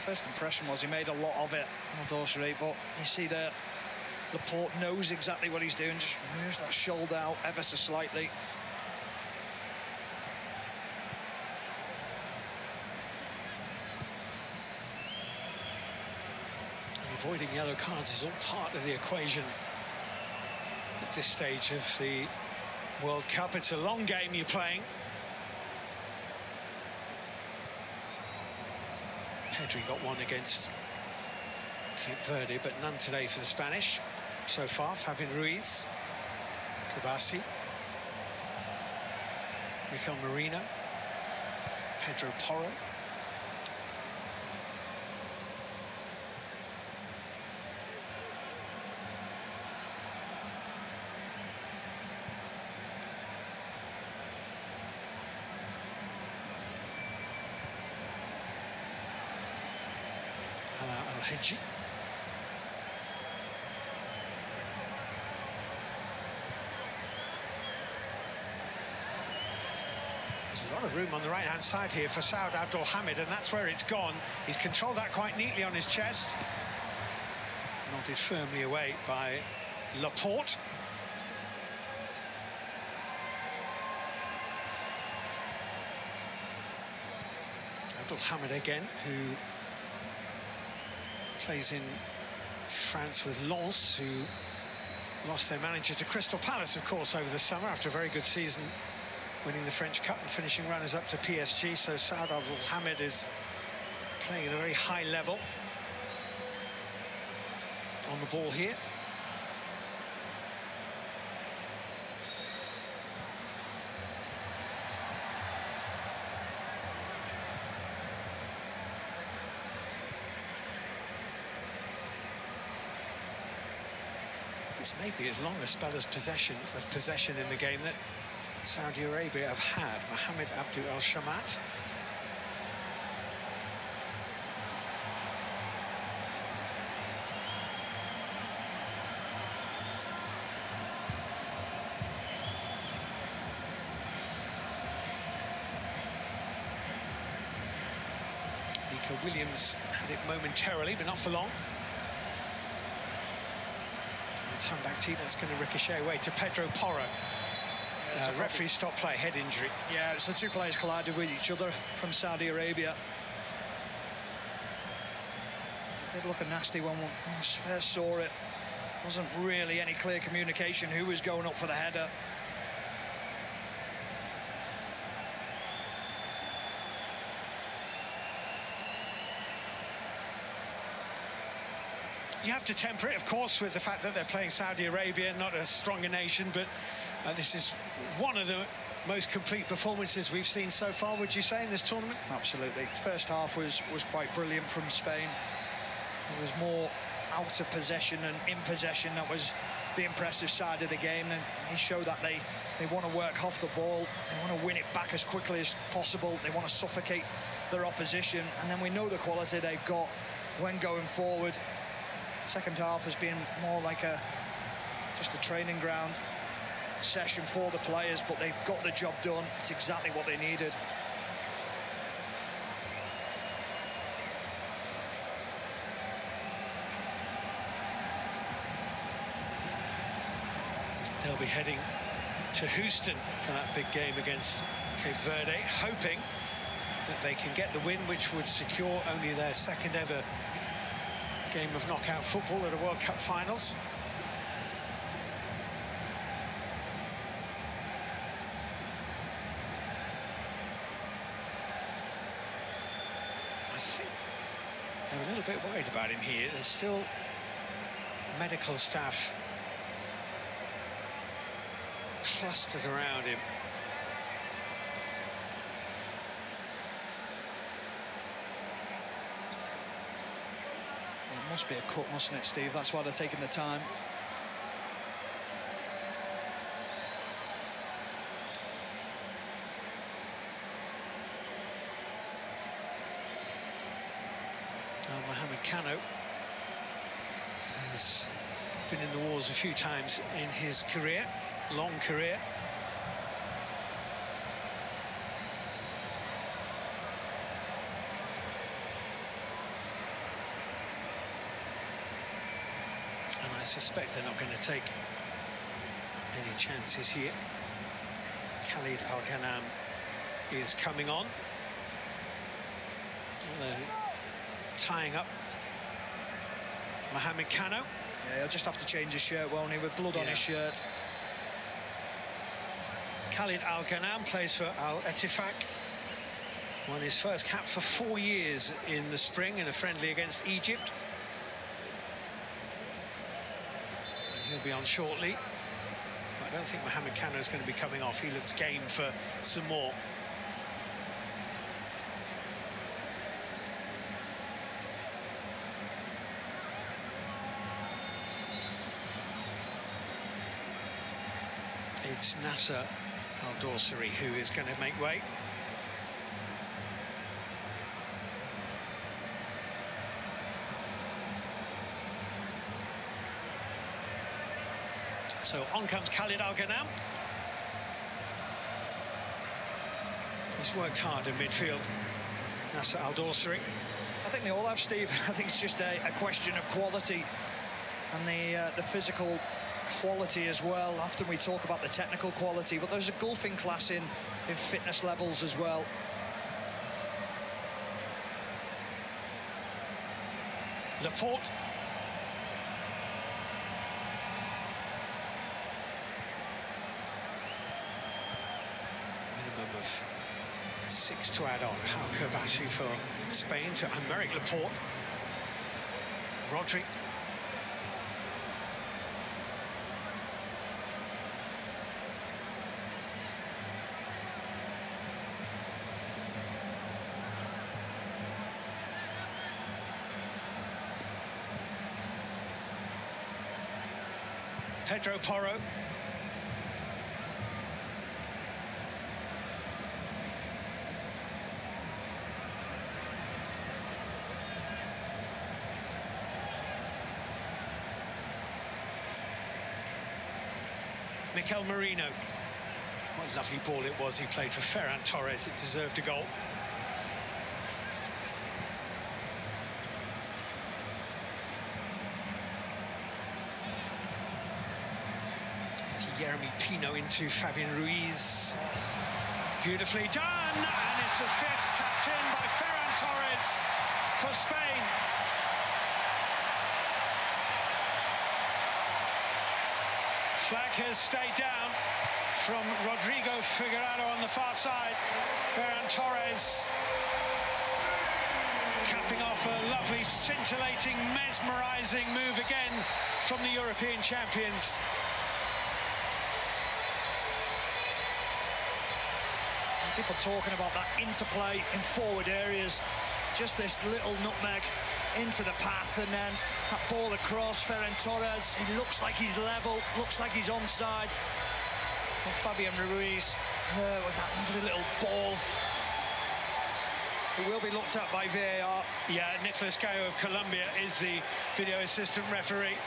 First impression was he made a lot of it, Al-Dawsari, but you see that Laporte knows exactly what he's doing, just moves that shoulder out ever so slightly. And avoiding yellow cards is all part of the equation at this stage of the World Cup. It's a long game you're playing. Pedri got one against Cape Verde, but none today for the Spanish. So far, Fabian Ruiz, Kubasi, Mikel Merino, Pedro Porro. Al-Hedji. There's a lot of room on the right-hand side here for Saad Abdul Hamid, and that's where it's gone. He's controlled that quite neatly on his chest. Nodded firmly away by Laporte. Abdul Hamid again, who plays in France with Lens, who lost their manager to Crystal Palace, of course, over the summer after a very good season, winning the French Cup and finishing runners-up to PSG. So Saad Abdul Hamid is playing at a very high level on the ball here. This may be as long a spell of possession in the game that Saudi Arabia have had. Mohamed Abdul Al-Shamat. Nico Williams had it momentarily, but not for long. Time back team, that's going to ricochet away to Pedro Porro. Referee stop play, head injury. Yeah, it's the two players collided with each other from Saudi Arabia. It did look a nasty one when I first saw it. Wasn't really any clear communication who was going up for the header. You have to temper it, of course, with the fact that they're playing Saudi Arabia, not a stronger nation, but this is one of the most complete performances we've seen so far, would you say, in this tournament? Absolutely. First half was quite brilliant from Spain. It was more out of possession and in possession. That was the impressive side of the game, and they show that they want to work off the ball, they want to win it back as quickly as possible, they want to suffocate their opposition, and then we know the quality they've got when going forward. Second half has been more like just a training ground session for the players, but they've got the job done. It's exactly what they needed. They'll be heading to Houston for that big game against Cape Verde, hoping that they can get the win, which would secure only their second ever game of knockout football at a World Cup finals. I think they're a little bit worried about him here. There's still medical staff clustered around him. Well, it must be a cut, mustn't it, Steve? That's why they're taking the time. Mohamed Kano has been in the wars a few times in his career, long career. And I suspect they're not going to take any chances here. Khalid Al-Ghanam is coming on. Tying up Mohamed Kano. Yeah, he'll just have to change his shirt, won't he, with blood on his shirt. Khalid Al-Ghanam plays for Al-Ettifaq. Won his first cap for 4 years in the spring in a friendly against Egypt. And he'll be on shortly. But I don't think Mohamed Kano is going to be coming off. He looks game for some more. It's Nasser Al-Dawsari who is going to make way. So on comes Khalid Al-Ghanam. He's worked hard in midfield, Nasser Al-Dawsari. I think they all have, Steve. I think it's just a question of quality and the physical quality as well. Often we talk about the technical quality, but there's a gulfing class in fitness levels as well. Laporte. Minimum of 6 to add on. Pau Kerbassi for Spain to Aymeric Laporte. Rodri. Pedro Porro. Mikel Merino. What a lovely ball it was. He played for Ferran Torres. It deserved a goal. Jeremy Pino into Fabian Ruiz. Beautifully done, and it's a fifth tapped in by Ferran Torres for Spain. Flag has stayed down from Rodrigo Figueroa on the far side. Ferran Torres capping off a lovely, scintillating, mesmerising move again from the European champions. People talking about that interplay in forward areas, just this little nutmeg into the path, and then that ball across. Ferran Torres, he looks like he's level, looks like he's onside. And Fabian Ruiz with that lovely little ball. It will be looked at by VAR. Yeah, Nicolas Gallo of Colombia is the video assistant referee.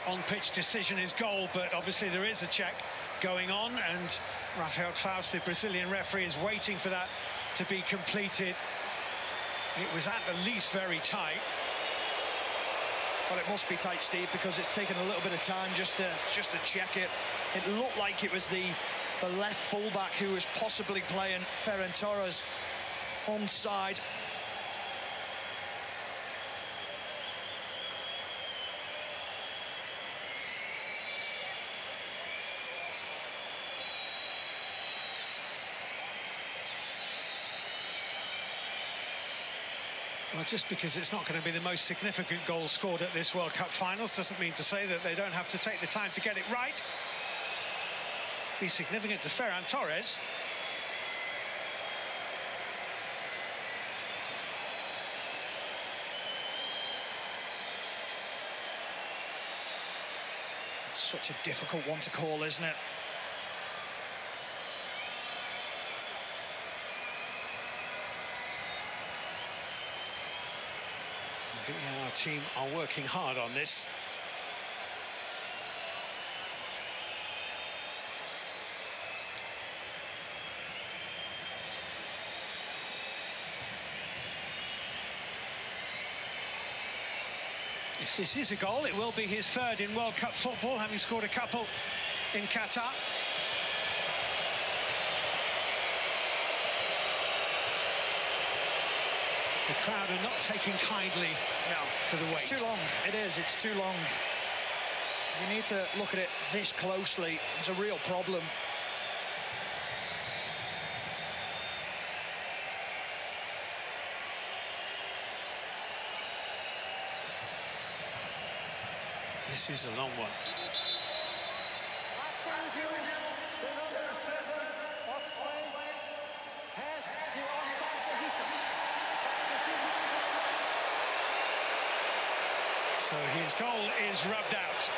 On-pitch decision is goal, but obviously there is a check going on, and Rafael Klaus, the Brazilian referee, is waiting for that to be completed. It was at the least very tight. Well, it must be tight, Steve, because it's taken a little bit of time just to check it. It looked like it was the the left fullback who was possibly playing Ferran Torres onside. Well, just because it's not going to be the most significant goal scored at this World Cup finals doesn't mean to say that they don't have to take the time to get it right. Be significant to Ferran Torres. Such a difficult one to call, isn't it? The VAR team are working hard on this. If this is a goal, it will be his third in World Cup football, having scored a couple in Qatar. The crowd are not taking kindly to the wait. It's too long. It is. It's too long. You need to look at it this closely. It's a real problem. This is a long one. So his goal is rubbed out.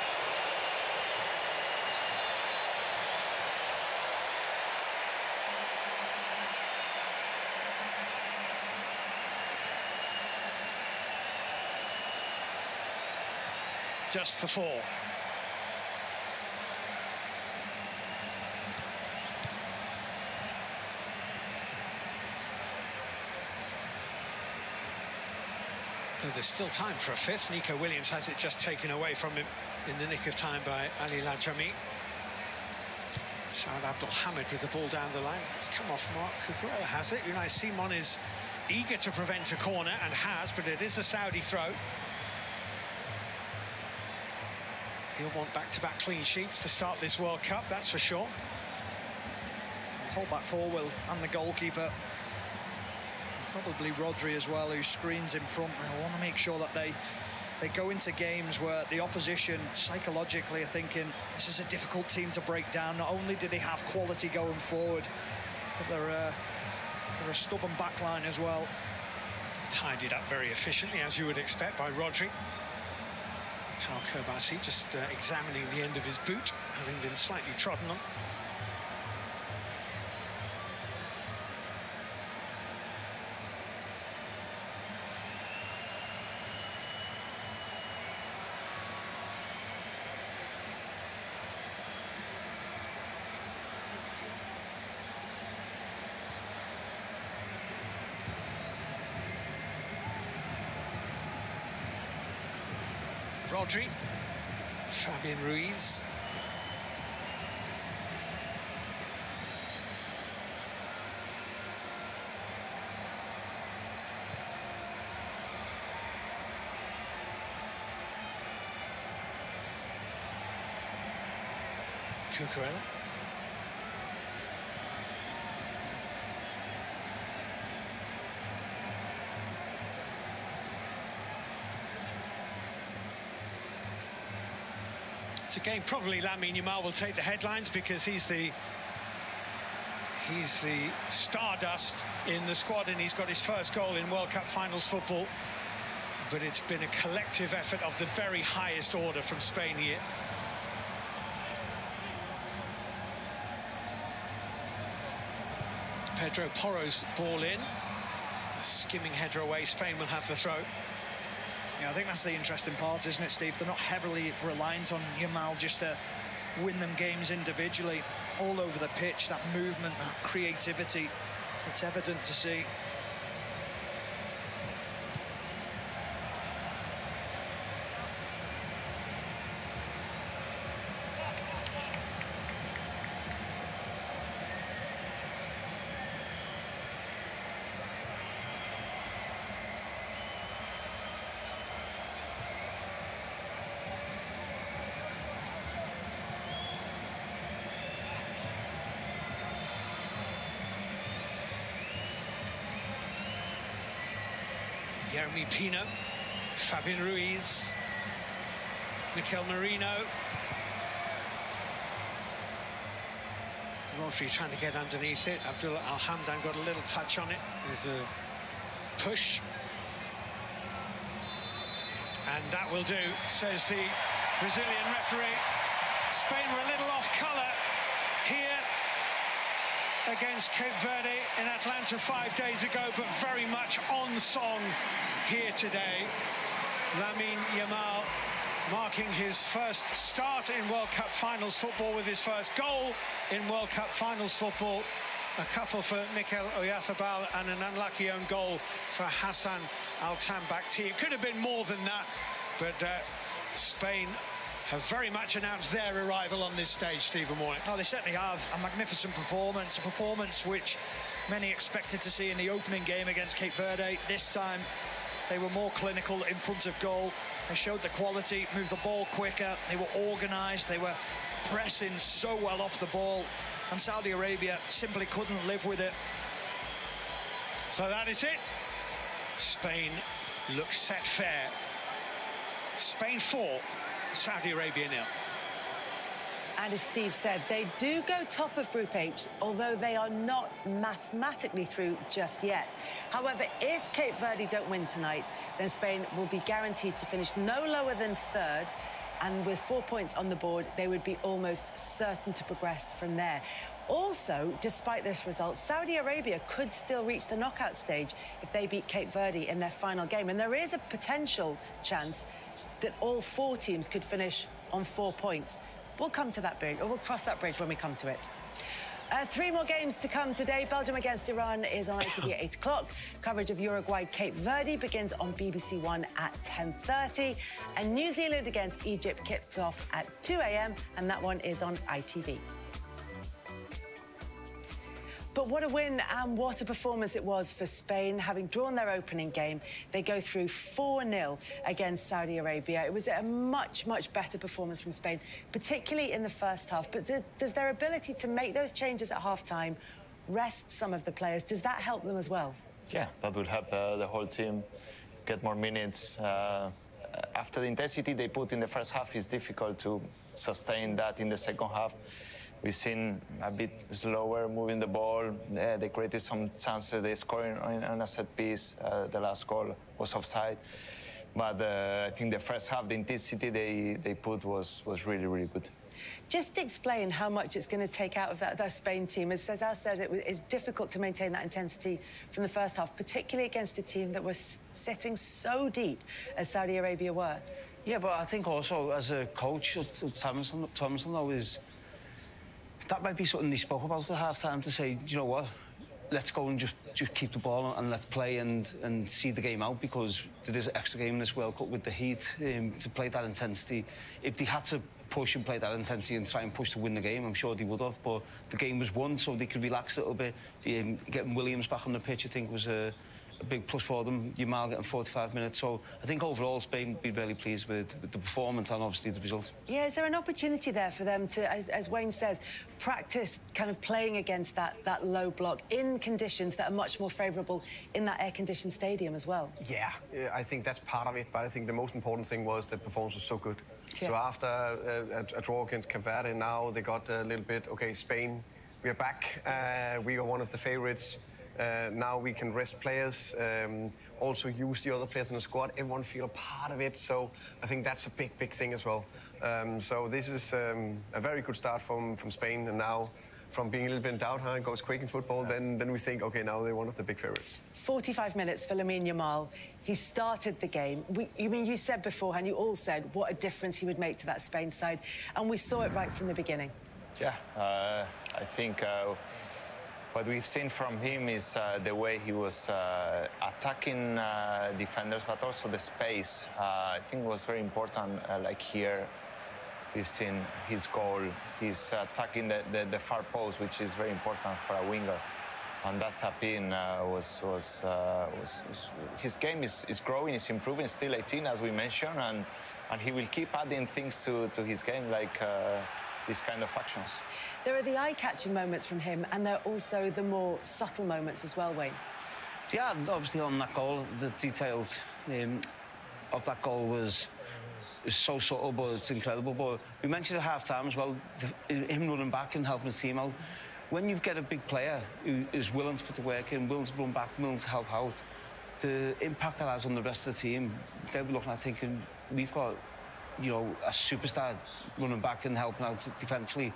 Just the 4. Though there's still time for a fifth. Nico Williams has it just taken away from him in the nick of time by Ali Lajami. Saad Abdulhamid with the ball down the line. It's come off Mark Cucurella, has it? Unai Simon is eager to prevent a corner and has, but it is a Saudi throw. He'll want back-to-back clean sheets to start this World Cup, that's for sure. Hold back forward and the goalkeeper. Probably Rodri as well, who screens in front. They want to make sure that they go into games where the opposition psychologically are thinking this is a difficult team to break down. Not only do they have quality going forward, but they're a stubborn backline as well. Tied it up very efficiently, as you would expect, by Rodri. Pau Kerbasi just examining the end of his boot, having been slightly trodden on. Rodri, Fabian Ruiz. Cucurella. It's a game probably Lamine Yamal will take the headlines because he's the stardust in the squad and he's got his first goal in World Cup finals football. But it's been a collective effort of the very highest order from Spain here. Pedro Porro's ball in. A skimming header away, Spain will have the throw. Yeah, I think that's the interesting part, isn't it, Steve? They're not heavily reliant on Yamal just to win them games individually. All over the pitch, that movement, that creativity, it's evident to see. Jeremy Pino, Fabian Ruiz, Mikel Merino. Rodri trying to get underneath it. Abdullah Al-Hamdan got a little touch on it. There's a push. And that will do, says the Brazilian referee. Spain were a little off colour here against Cape Verde in Atlanta 5 days ago, but very much on song here today. Lamine Yamal marking his first start in World Cup finals football with his first goal in World Cup finals football. A couple for Mikel Oyarzabal and an unlucky own goal for Hassan Al-Tambakti. It could have been more than that, but Spain have very much announced their arrival on this stage, Stephen Warnock. Oh, they certainly have. A magnificent performance, a performance which many expected to see in the opening game against Cape Verde. This time, they were more clinical in front of goal. They showed the quality, moved the ball quicker, they were organised, they were pressing so well off the ball, and Saudi Arabia simply couldn't live with it. So that is it. Spain looks set fair. Spain 4, Saudi Arabia 0. And as Steve said, they do go top of Group H, although they are not mathematically through just yet. However, if Cape Verde don't win tonight, then Spain will be guaranteed to finish no lower than third. And with 4 points on the board, they would be almost certain to progress from there. Also, despite this result, Saudi Arabia could still reach the knockout stage if they beat Cape Verde in their final game. And there is a potential chance that all 4 teams could finish on 4 points. We'll come to that bridge, or we'll cross that bridge when we come to it. 3 more games to come today. Belgium against Iran is on ITV at 8 o'clock. Coverage of Uruguay-Cape Verde begins on BBC One at 10:30. And New Zealand against Egypt kicks off at 2 a.m. and that one is on ITV. But what a win and what a performance it was for Spain. Having drawn their opening game, they go through 4-0 against Saudi Arabia. It was a much, much better performance from Spain, particularly in the first half. But does their ability to make those changes at half-time rest some of the players? Does that help them as well? Yeah, that will help the whole team get more minutes. After the intensity they put in the first half, it's difficult to sustain that in the second half. We've seen a bit slower moving the ball. They created some chances. They scored on a set piece. The last goal was offside. But I think the first half, the intensity they put was really, really good. Just explain how much it's going to take out of that Spain team. As Cesar said, it's difficult to maintain that intensity from the first half, particularly against a team that was sitting so deep as Saudi Arabia were. Yeah, but I think also as a coach, Thomason though, is... that might be something he spoke about at half-time, to say, you know what, let's go and just keep the ball and let's play and see the game out, because there is an extra game in this World Cup with the heat, to play that intensity. If they had to push and play that intensity and try and push to win the game, I'm sure they would have, but the game was won, so they could relax a little bit. Getting Williams back on the pitch, I think, was a big plus for them. Yamal getting 45 minutes. So I think overall Spain will be really pleased with the performance and obviously the result. Yeah, is there an opportunity there for them to, as Wayne says, practice kind of playing against that low block in conditions that are much more favourable in that air-conditioned stadium as well? Yeah, I think that's part of it, but I think the most important thing was the performance was so good. Yeah. So after a draw against Cape Verde, now they got a little bit, okay, Spain, we are back. We are one of the favourites. Now we can rest players, also use the other players in the squad. Everyone feel a part of it, so I think that's a big, big thing as well. So this is a very good start from Spain, and now from being a little bit in doubt, it goes quick in football, then we think, okay, now they're one of the big favourites. 45 minutes for Lamine Yamal. He started the game. You said beforehand, you all said what a difference he would make to that Spain side, and we saw it right from the beginning. Yeah, I think what we've seen from him is the way he was attacking defenders, but also the space. I think was very important. Like here, we've seen his goal. He's attacking the far post, which is very important for a winger. And that tap-in was his game is growing, is improving. Still 18, as we mentioned, and he will keep adding things to his game, like these kind of actions. There are the eye-catching moments from him, and there are also the more subtle moments as well, Wayne. Yeah, obviously on that goal, the details of that goal was so subtle, but it's incredible. But we mentioned at half-time as well, him running back and helping his team out. When you get a big player who is willing to put the work in, willing to run back, willing to help out, the impact that has on the rest of the team, they'll be looking at thinking, we've got, you know, a superstar running back and helping out defensively.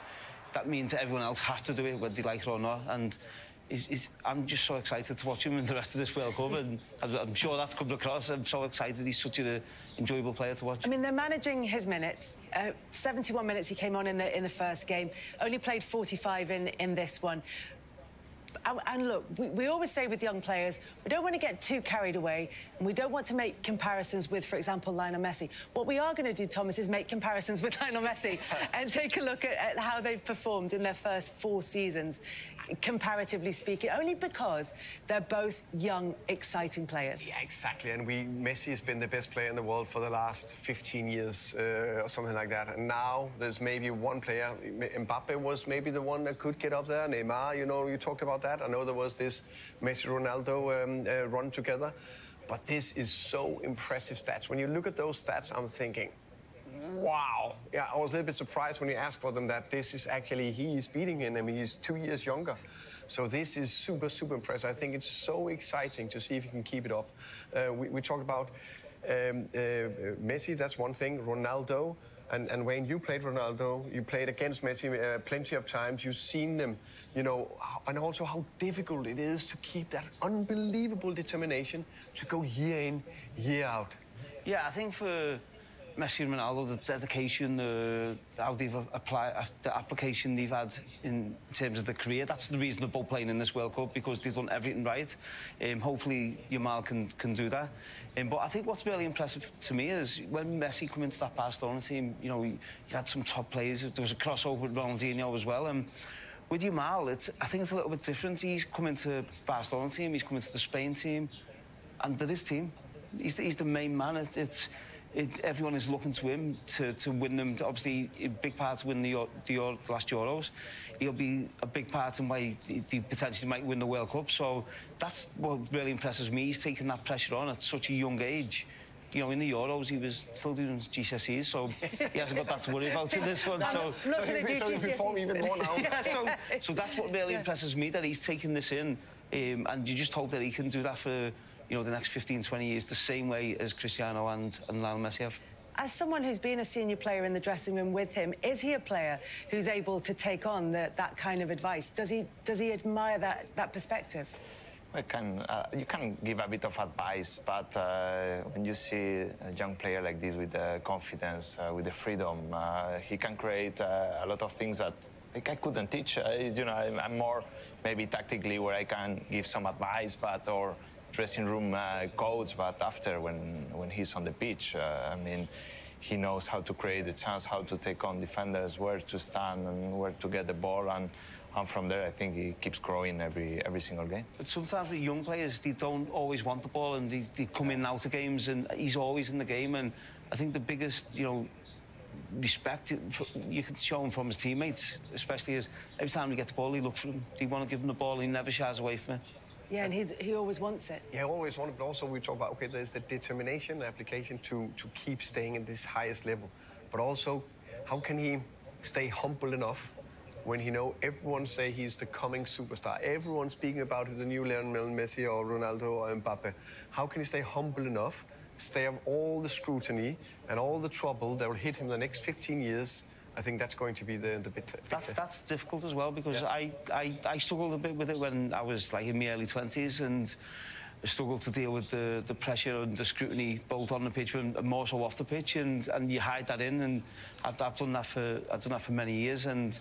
That means everyone else has to do it, whether they like it or not. And I'm just so excited to watch him in the rest of this World Cup, and I'm sure that's come across. I'm so excited. He's such an enjoyable player to watch. I mean, they're managing his minutes. 71 minutes he came on in the first game. Only played 45 in this one. And look, we always say with young players, we don't want to get too carried away, and we don't want to make comparisons with, for example, Lionel Messi. What we are going to do, Thomas, is make comparisons with Lionel Messi and take a look at how they've performed in their first 4 seasons, comparatively speaking, only because they're both young, exciting players. Yeah, exactly. And Messi has been the best player in the world for the last 15 years or something like that. And now there's maybe one player. Mbappe was maybe the one that could get up there. Neymar, you know, you talked about that. I know there was this Messi-Ronaldo run together. But this is so impressive stats. When you look at those stats, I'm thinking, wow. Yeah, I was a little bit surprised when you asked for them that this is actually, he is beating him. I mean, he's 2 years younger. So this is super, super impressive. I think it's so exciting to see if he can keep it up. We talked about Messi, that's one thing. Ronaldo, and Wayne, you played Ronaldo. You played against Messi plenty of times. You've seen them, you know, and also how difficult it is to keep that unbelievable determination to go year in, year out. Yeah, I think for Messi and Ronaldo, the dedication, how they've applied, the application they've had in terms of their career, that's the reason they're both playing in this World Cup, because they've done everything right. Hopefully, Yamal can do that. But I think what's really impressive to me is when Messi came into that Barcelona team, you know, you had some top players. There was a crossover with Ronaldinho as well. And with Yamal, I think it's a little bit different. He's come into Barcelona team, he's come into the Spain team, and they're his team. He's the main man. Everyone is looking to him to win them. Obviously, a big part to win the last Euros. He'll be a big part in why he potentially might win the World Cup. So that's what really impresses me. He's taking that pressure on at such a young age. You know, in the Euros, he was still doing GCSEs, so he hasn't got that to worry about in this one. So he'll perform even more now. Yeah, so that's what really impresses me, that he's taking this in, and you just hope that he can do that for, you know, the next 15, 20 years, the same way as Cristiano and Lionel Messi have. As someone who's been a senior player in the dressing room with him, is he a player who's able to take on that kind of advice? Does he admire that perspective? You can give a bit of advice, but when you see a young player like this with the confidence, with the freedom, he can create a lot of things that I couldn't teach. You know, I'm more maybe tactically where I can give some advice, or dressing room codes, but after when he's on the pitch, I mean, he knows how to create the chance, how to take on defenders, where to stand and where to get the ball, and from there I think he keeps growing every single game. But sometimes with young players, they don't always want the ball, and they come in and out of games, and he's always in the game. And I think the biggest, you know, respect you can show him from his teammates, especially as every time they get the ball, they look for him, they want to give him the ball, he never shies away from it. Yeah, and he always wants it. Yeah, always wanted, but also we talk about, okay, there's the determination, the application to keep staying at this highest level. But also, how can he stay humble enough when he know everyone say he's the coming superstar? Everyone's speaking about the new Lionel Messi or Ronaldo or Mbappe. How can he stay humble enough, stay off all the scrutiny and all the trouble that will hit him the next 15 years? I think that's going to be the bit. That's difficult as well, because yeah. I struggled a bit with it when I was like in my early 20s, and I struggled to deal with the pressure and the scrutiny both on the pitch and more so off the pitch, and you hide that in, and I've done that for many years, and